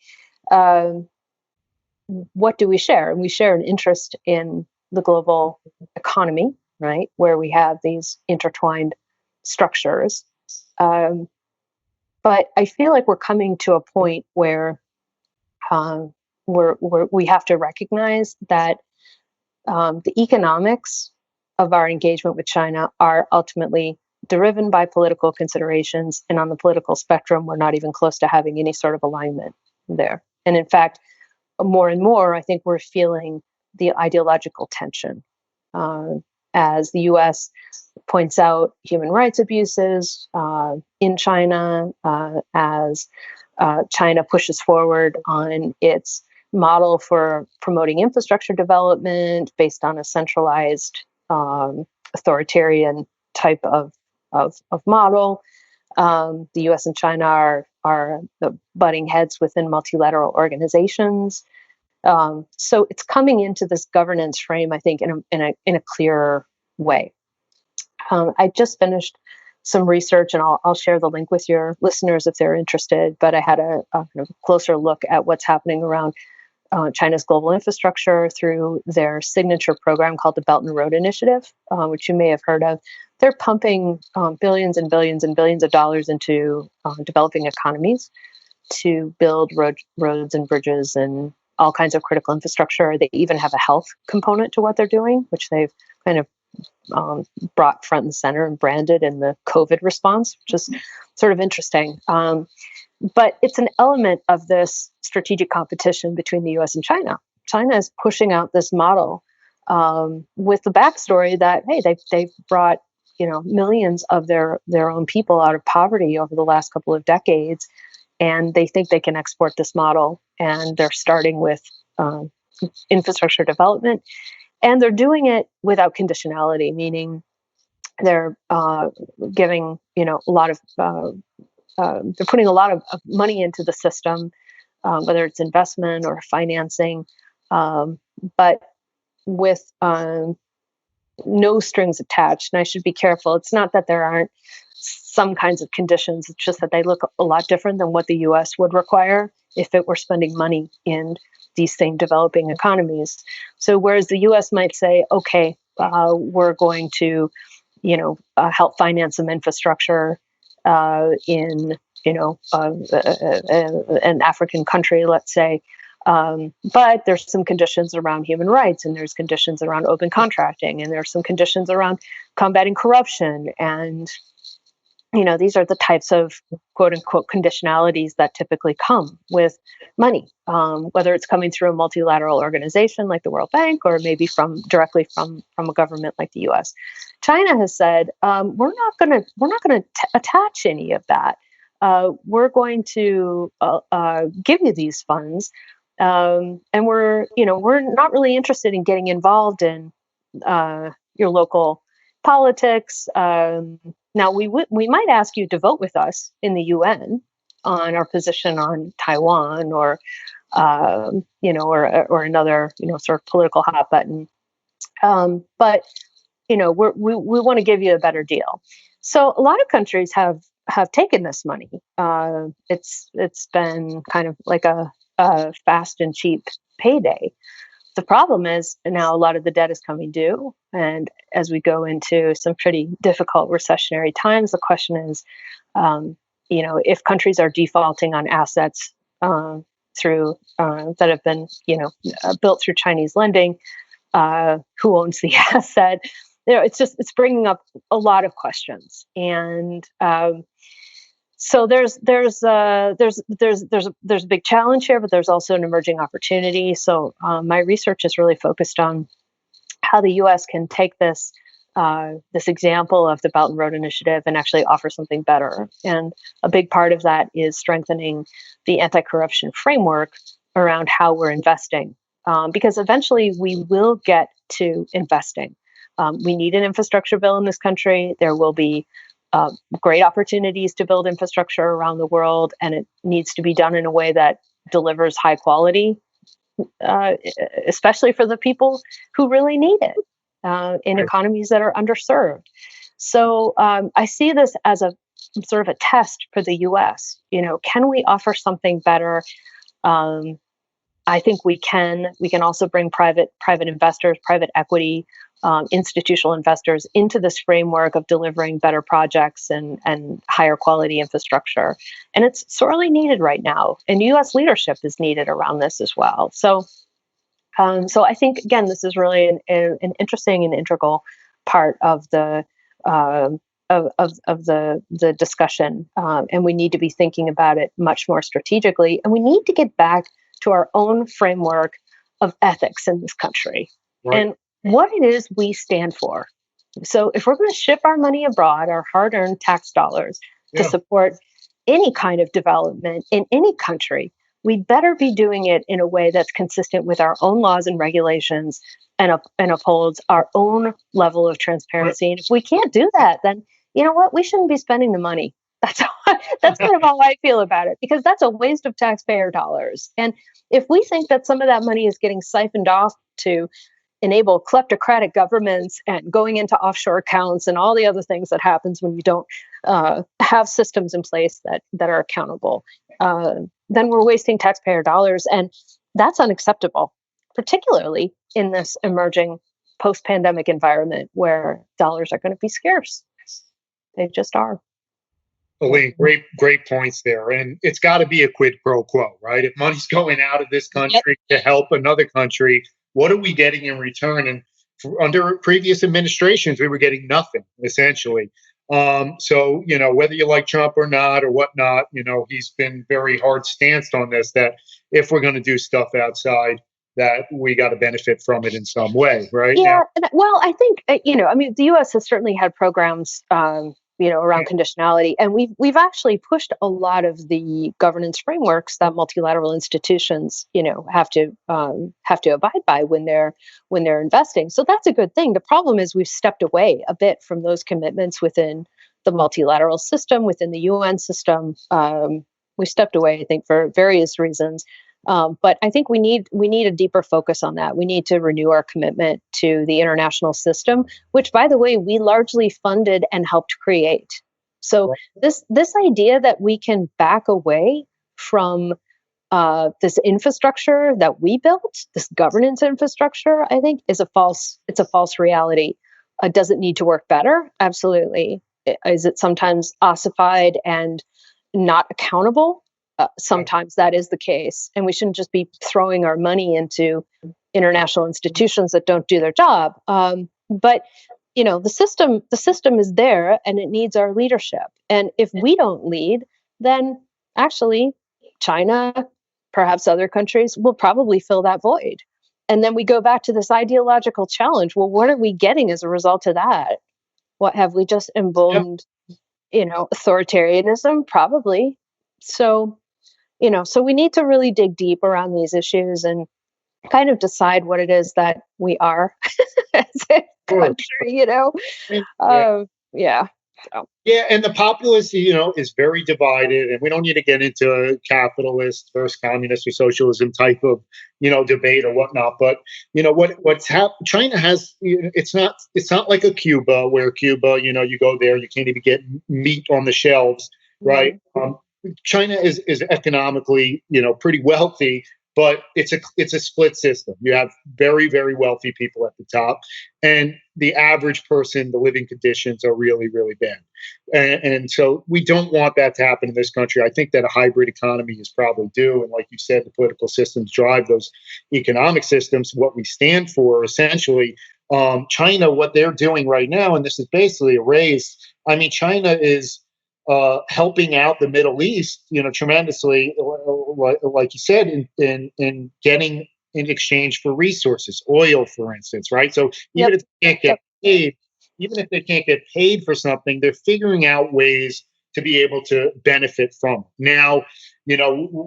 What do we share? And we share an interest in the global economy, right, where we have these intertwined structures. But I feel like we're coming to a point where we have to recognize that the economics of our engagement with China are ultimately driven by political considerations. And on the political spectrum, we're not even close to having any sort of alignment there. And in fact, more and more, I think we're feeling the ideological tension as the U.S. points out human rights abuses in China, as China pushes forward on its model for promoting infrastructure development based on a centralized authoritarian type of model. The U.S. and China are the butting heads within multilateral organizations. So it's coming into this governance frame, I think, in a clearer way. I just finished some research, and I'll share the link with your listeners if they're interested. But I had a kind of closer look at what's happening around China's global infrastructure through their signature program called the Belt and Road Initiative, which you may have heard of. They're pumping billions and billions and billions of dollars into developing economies to build roads and bridges and all kinds of critical infrastructure. They even have a health component to what they're doing, which they've kind of brought front and center and branded in the COVID response, which is sort of interesting. But it's an element of this strategic competition between the U.S. and China. China is pushing out this model with the backstory that, hey, they've brought millions of their own people out of poverty over the last couple of decades, and they think they can export this model. And they're starting with infrastructure development, and they're doing it without conditionality, meaning they're giving a lot of they're putting a lot of money into the system, whether it's investment or financing, but with no strings attached. And I should be careful. It's not that there aren't some kinds of conditions. It's just that they look a lot different than what the U.S. would require if it were spending money in these same developing economies. So whereas the U.S. might say, okay, we're going to, help finance some infrastructure in, an African country, let's say, but there's some conditions around human rights, and there's conditions around open contracting, and there's some conditions around combating corruption. And, these are the types of quote unquote conditionalities that typically come with money, whether it's coming through a multilateral organization like the World Bank, or maybe directly from a government like the U.S. China has said, we're not going to attach any of that. We're going to give you these funds. And we're not really interested in getting involved in your local politics. Now we might ask you to vote with us in the UN, on our position on Taiwan or or another sort of political hot button. But we want to give you a better deal. So a lot of countries have taken this money. It's been kind of like a fast and cheap payday. The problem is now a lot of the debt is coming due, and as we go into some pretty difficult recessionary times, the question is, if countries are defaulting on assets through that have been built through Chinese lending, who owns the asset? It's bringing up a lot of questions, and so there's a big challenge here, but there's also an emerging opportunity. So my research is really focused on how the U.S. can take this example of the Belt and Road Initiative and actually offer something better. And a big part of that is strengthening the anti-corruption framework around how we're investing, because eventually we will get to investing. We need an infrastructure bill in this country. There will be great opportunities to build infrastructure around the world, and it needs to be done in a way that delivers high quality, especially for the people who really need it in economies that are underserved. So I see this as a sort of a test for the U.S. Can we offer something better? I think we can. We can also bring private investors, private equity, institutional investors into this framework of delivering better projects and higher quality infrastructure. And it's sorely needed right now. And U.S. leadership is needed around this as well. So I think, again, this is really an interesting and integral part of the the discussion. And we need to be thinking about it much more strategically. And we need to get back to our own framework of ethics in this country. Right. And what it is we stand for. So if we're going to ship our money abroad, our hard-earned tax dollars, to support any kind of development in any country, we better be doing it in a way that's consistent with our own laws and regulations and upholds our own level of transparency. Right. And if we can't do that, then you know what? We shouldn't be spending the money. That's kind of how I feel about it, because that's a waste of taxpayer dollars. And if we think that some of that money is getting siphoned off to enable kleptocratic governments and going into offshore accounts and all the other things that happens when you don't have systems in place that are accountable, then we're wasting taxpayer dollars. And that's unacceptable, particularly in this emerging post-pandemic environment where dollars are going to be scarce. They just are. Elaine, great points there. And it's got to be a quid pro quo, right? If money's going out of this country to help another country, what are we getting in return? And under previous administrations, we were getting nothing, essentially. So, whether you like Trump or not or whatnot, he's been very hard stanced on this, that if we're going to do stuff outside, that we got to benefit from it in some way, right? Yeah. Well, I think, the U.S. has certainly had programs, around conditionality. And we've actually pushed a lot of the governance frameworks that multilateral institutions, have to abide by when they're investing. So that's a good thing. The problem is we've stepped away a bit from those commitments within the multilateral system, within the UN system. We stepped away, I think, for various reasons. But I think we need a deeper focus on that. We need to renew our commitment to the international system, which, by the way, we largely funded and helped create. So this idea that we can back away from this infrastructure that we built, this governance infrastructure, I think is a false reality. Does it need to work better? Absolutely. Is it sometimes ossified and not accountable? Sometimes that is the case, and we shouldn't just be throwing our money into international institutions that don't do their job. But the system is there, and it needs our leadership. And if we don't lead, then actually China, perhaps other countries, will probably fill that void. And then we go back to this ideological challenge. Well, what are we getting as a result of that? What have we just emboldened? Authoritarianism, probably. So we need to really dig deep around these issues and kind of decide what it is that we are as a country, Yeah. So. Yeah, and the populace, is very divided, and we don't need to get into a capitalist versus communist or socialism type of, debate or whatnot. But China has, it's not like a Cuba where Cuba, you go there, you can't even get meat on the shelves, right? China is economically, pretty wealthy, but it's a split system. You have very, very wealthy people at the top, and the average person, the living conditions are really, really bad. And so we don't want that to happen in this country. I think that a hybrid economy is probably due. And like you said, the political systems drive those economic systems. What we stand for, essentially, China, what they're doing right now, and this is basically a race. I mean, China is helping out the Middle East, tremendously, like you said, in getting in exchange for resources, oil, for instance, right? So even if they can't get paid, for something, they're figuring out ways to be able to benefit from it. Now,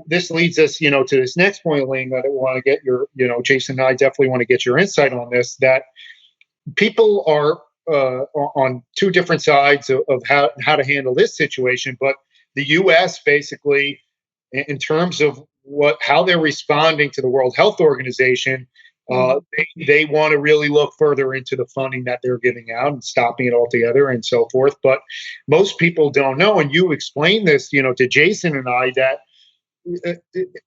this leads us, to this next point, Elaine, that I want to get your, Jason and I definitely want to get your insight on this, that people are on two different sides of how to handle this situation. But the U.S. basically, in terms of how they're responding to the World Health Organization, they want to really look further into the funding that they're giving out and stopping it altogether and so forth. But most people don't know, and you explained this, to Jason and I, that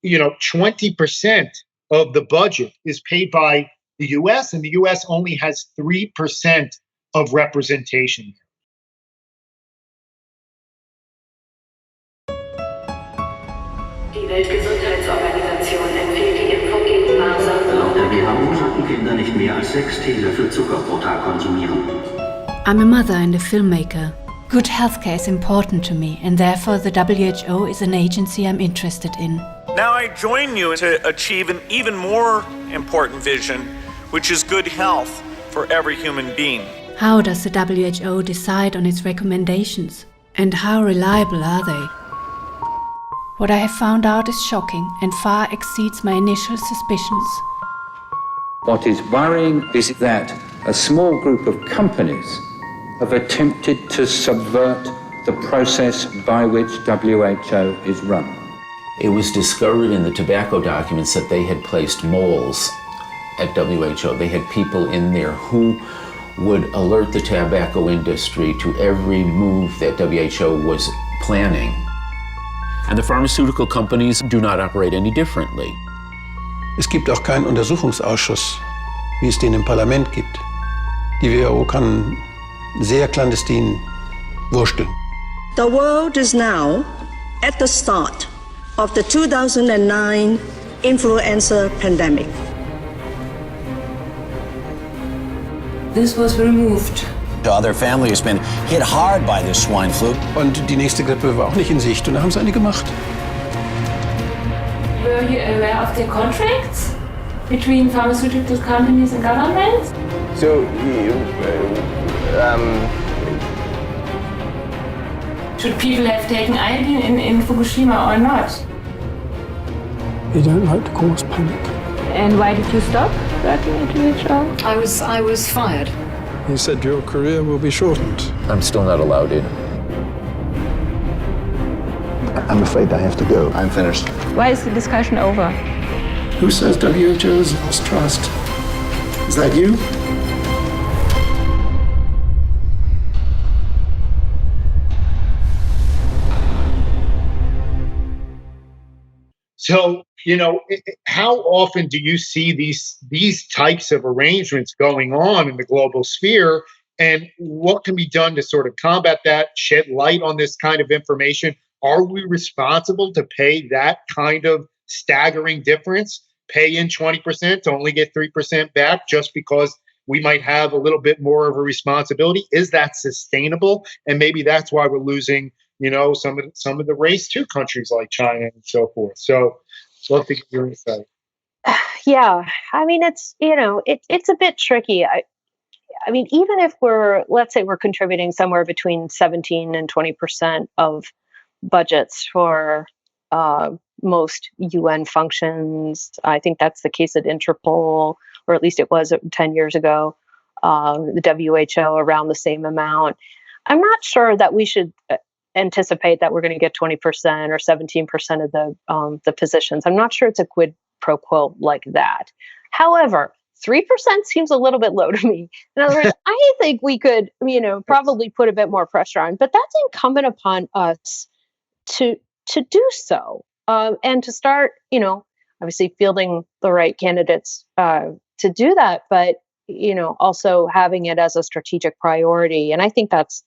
20% of the budget is paid by the U.S., and the U.S. only has 3% of representation. Die Weltgesundheitsorganisation empfiehlt die Impfung gegen Masern. Laut der WHO sollten Kinder nicht mehr als 6 Teelöffel Zucker pro Tag konsumieren. I'm a mother and a filmmaker. Good healthcare is important to me, and therefore the WHO is an agency I'm interested in. Now I join you to achieve an even more important vision, which is good health for every human being. How does the WHO decide on its recommendations? And how reliable are they? What I have found out is shocking and far exceeds my initial suspicions. What is worrying is that a small group of companies have attempted to subvert the process by which WHO is run. It was discovered in the tobacco documents that they had placed moles at WHO. They had people in there who would alert the tobacco industry to every move that WHO was planning. And the pharmaceutical companies do not operate any differently. Es gibt auch keinen Untersuchungsausschuss, wie es den im Parlament gibt. Die WHO kann sehr clandestin wursteln. The world is now at the start of the 2009 influenza pandemic. This was removed. The other family has been hit hard by this swine flu. Und die nächste Grippe war auch nicht in Sicht und da haben sie eine gemacht. Were you aware of the contracts between pharmaceutical companies and governments? So, should people have taken iodine in Fukushima or not? You don't like to cause panic. And why did you stop working at WHO? I was fired. He said your career will be shortened. I'm still not allowed in. I'm afraid I have to go. I'm finished. Why is the discussion over? Who says WHO has lost trust? Is that you? So, how often do you see these types of arrangements going on in the global sphere? And what can be done to sort of combat that, shed light on this kind of information? Are we responsible to pay that kind of staggering difference? Pay in 20% to only get 3% back just because we might have a little bit more of a responsibility? Is that sustainable? And maybe that's why we're losing some of the race to countries like China and so forth. So love to get your insight. Yeah, I mean, it's a bit tricky. I mean, even if let's say we're contributing somewhere between 17 and 20% of budgets for most UN functions, I think that's the case at INTERPOL, or at least it was 10 years ago. The WHO around the same amount. I'm not sure that we should anticipate that we're going to get 20% or 17% of the positions. I'm not sure it's a quid pro quo like that. However, 3% seems a little bit low to me. In other words, I think we could, probably put a bit more pressure on, but that's incumbent upon us to do so, and to start, obviously fielding the right candidates to do that, but also having it as a strategic priority. And I think that's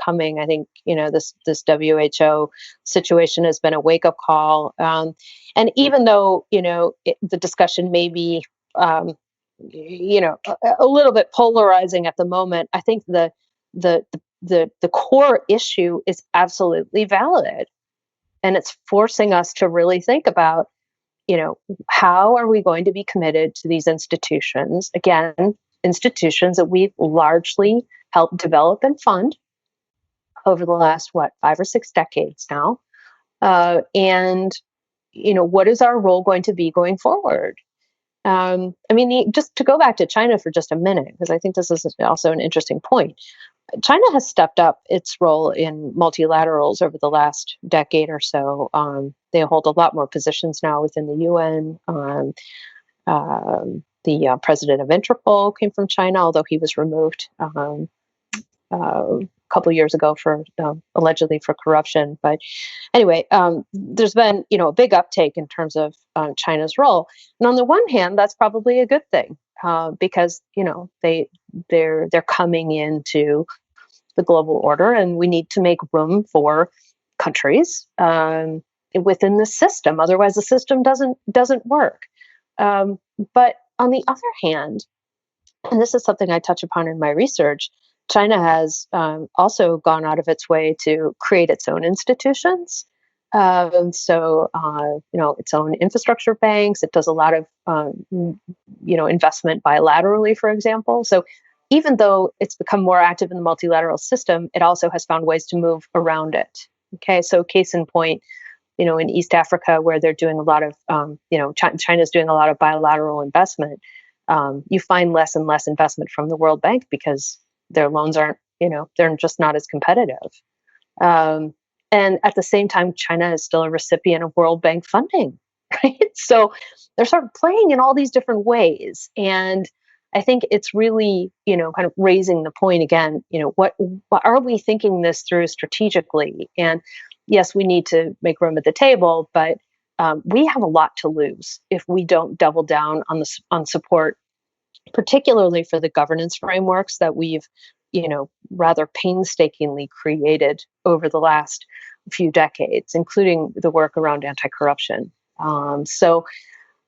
coming. I think this WHO situation has been a wake up call, and even though the discussion may be a little bit polarizing at the moment, I think the core issue is absolutely valid, and it's forcing us to really think about how are we going to be committed to these institutions, again, institutions that we've largely helped develop and fund over the last 5 or 6 decades now, and what is our role going to be going forward? Just to go back to China for just a minute, because I think this is also an interesting point. China has stepped up its role in multilaterals over the last decade or so. They hold a lot more positions now within the UN. The president of Interpol came from China, although he was removed a couple years ago for allegedly for corruption. But anyway, there's been a big uptake in terms of China's role, and on the one hand, that's probably a good thing because they're coming into the global order, and we need to make room for countries within the system. Otherwise, the system doesn't work. But on the other hand, and this is something I touch upon in my research, China has also gone out of its way to create its own institutions. Its own infrastructure banks. It does a lot of, investment bilaterally, for example. So even though it's become more active in the multilateral system, it also has found ways to move around it. Okay, so case in point, in East Africa, where they're doing a lot of, China's doing a lot of bilateral investment, you find less and less investment from the World Bank because their loans aren't, they're just not as competitive. And at the same time, China is still a recipient of World Bank funding, right? So they're sort of playing in all these different ways. And I think it's really, kind of raising the point again, what are we thinking this through strategically? And yes, we need to make room at the table, but we have a lot to lose if we don't double down on support, particularly for the governance frameworks that we've, rather painstakingly created over the last few decades, including the work around anti-corruption. So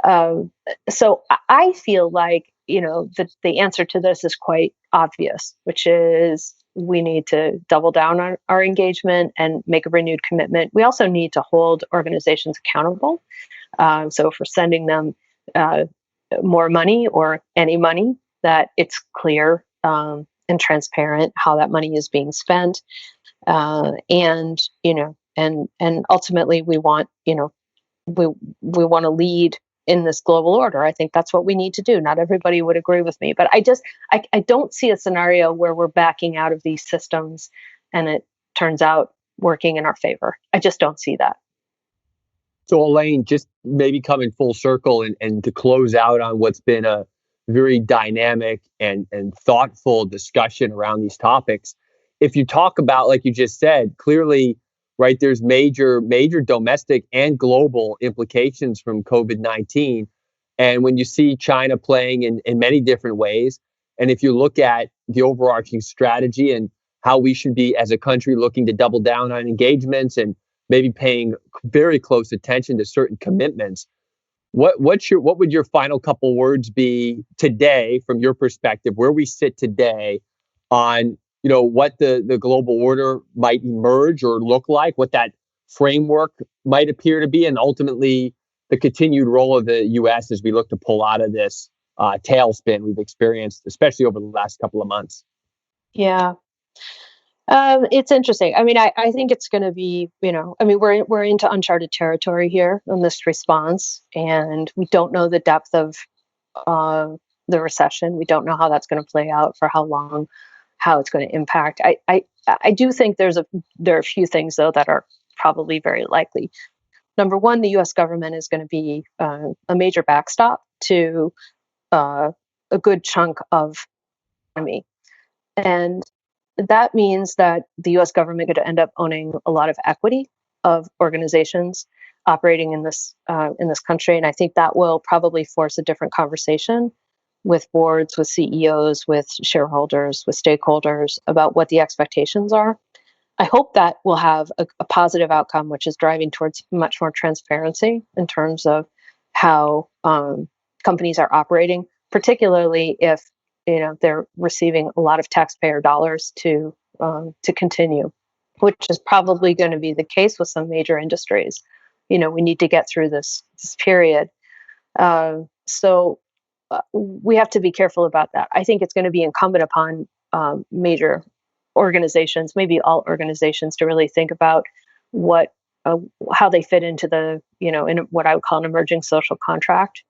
I feel like, the answer to this is quite obvious, which is we need to double down on our engagement and make a renewed commitment. We also need to hold organizations accountable. So if we're sending them more money or any money, that it's clear and transparent how that money is being spent. And ultimately we want, we want to lead in this global order. I think that's what we need to do. Not everybody would agree with me, but I don't see a scenario where we're backing out of these systems and it turns out working in our favor. I just don't see that. So Elaine, just maybe coming full circle and to close out on what's been a very dynamic and thoughtful discussion around these topics. If you talk about, like you just said, clearly, right, there's major domestic and global implications from COVID-19. And when you see China playing in many different ways, and if you look at the overarching strategy and how we should be as a country looking to double down on engagements and maybe paying very close attention to certain commitments, what would your final couple words be today from your perspective, where we sit today on what the global order might emerge or look like, what that framework might appear to be, and ultimately the continued role of the U.S. as we look to pull out of this tailspin we've experienced, especially over the last couple of months? Yeah. It's interesting. I think it's going to be, we're into uncharted territory here in this response, and we don't know the depth of the recession. We don't know how that's going to play out, for how long, how it's going to impact. I do think there are a few things though that are probably very likely. Number one, the U.S. government is going to be a major backstop to a good chunk of economy, and that means that the U.S. government could end up owning a lot of equity of organizations operating in this country, and I think that will probably force a different conversation with boards, with CEOs, with shareholders, with stakeholders about what the expectations are. I hope that will have a positive outcome, which is driving towards much more transparency in terms of how companies are operating, particularly if they're receiving a lot of taxpayer dollars to continue, which is probably going to be the case with some major industries. We need to get through this period. So we have to be careful about that. I think it's going to be incumbent upon major organizations, maybe all organizations, to really think about how they fit into the in what I would call an emerging social contract.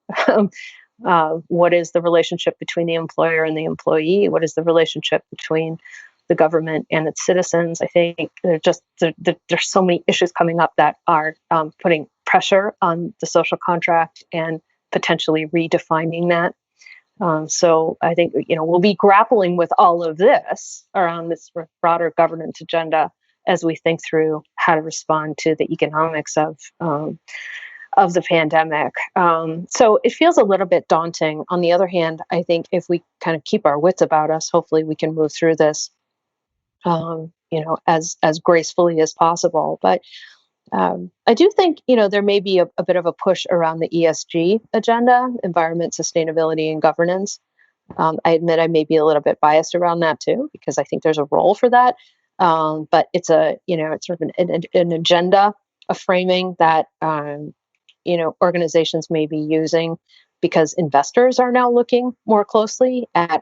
What is the relationship between the employer and the employee? What is the relationship between the government and its citizens? I think there's so many issues coming up that are putting pressure on the social contract and potentially redefining that. So I think we'll be grappling with all of this around this broader governance agenda as we think through how to respond to the economics of the pandemic. So it feels a little bit daunting. On the other hand, I think if we kind of keep our wits about us, hopefully we can move through this, as gracefully as possible. But I do think, there may be a bit of a push around the ESG agenda, environment, sustainability, and governance. I admit I may be a little bit biased around that too, because I think there's a role for that. But it's it's sort of an agenda, a framing that, organizations may be using because investors are now looking more closely at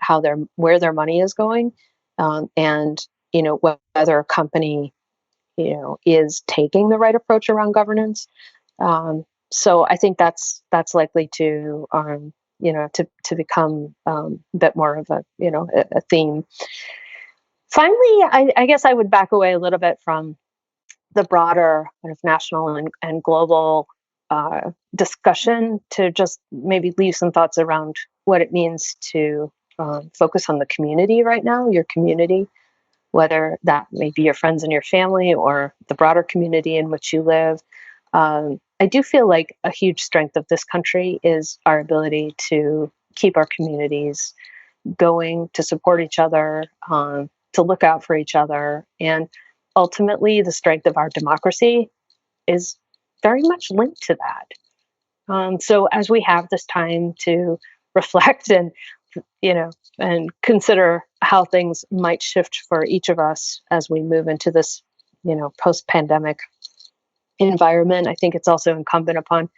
where their money is going, and whether a company is taking the right approach around governance. So I think that's likely to to become a bit more of a theme. Finally, I guess I would back away a little bit from the broader kind of national and global discussion to just maybe leave some thoughts around what it means to focus on the community right now, your community, whether that may be your friends and your family or the broader community in which you live. I do feel like a huge strength of this country is our ability to keep our communities going, to support each other, to look out for each other. And ultimately, the strength of our democracy is very much linked to that. So as we have this time to reflect and consider how things might shift for each of us as we move into this, post-pandemic environment, I think it's also incumbent upon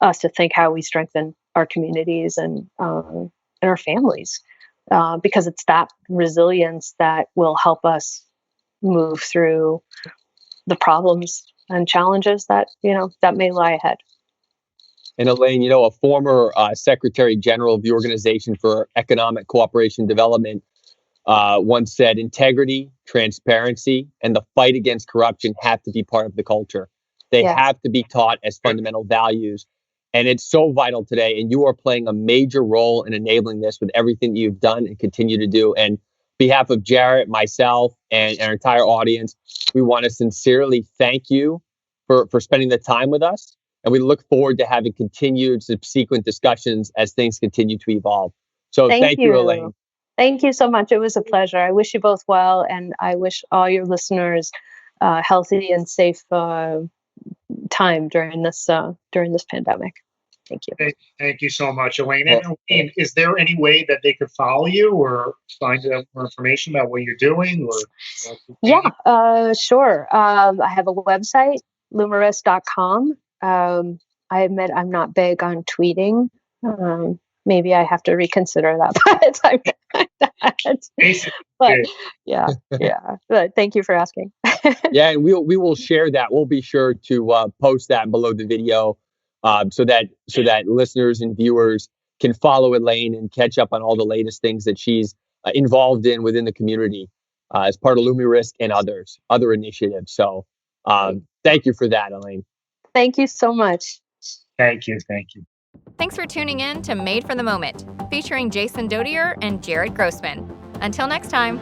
us to think how we strengthen our communities and our families, because it's that resilience that will help us move through the problems and challenges that that may lie ahead. And Elaine, a former Secretary General of the Organization for Economic Cooperation and Development once said, integrity, transparency, and the fight against corruption have to be part of the culture. They have to be taught as fundamental values. And it's so vital today. And you are playing a major role in enabling this with everything that you've done and continue to do. And on behalf of Jaret, myself, and our entire audience, we want to sincerely thank you for spending the time with us. And we look forward to having continued subsequent discussions as things continue to evolve. So thank you, Elaine. Thank you so much. It was a pleasure. I wish you both well, and I wish all your listeners healthy and safe time during this pandemic. Thank you. Thank you so much, Elaine. And Elaine, is there any way that they could follow you or find out more information about what you're doing? Sure. I have a website, LumiRisk.com. I admit I'm not big on tweeting. Maybe I have to reconsider that by the time. But yeah. But thank you for asking. Yeah, and we will share that. We'll be sure to post that below the video, so that listeners and viewers can follow Elaine and catch up on all the latest things that she's involved in within the community. as part of LumiRisk and other initiatives. So thank you for that, Elaine. Thank you so much. Thank you. Thank you. Thanks for tuning in to Made for the Moment, featuring Jason Dodier and Jaret Grossman. Until next time.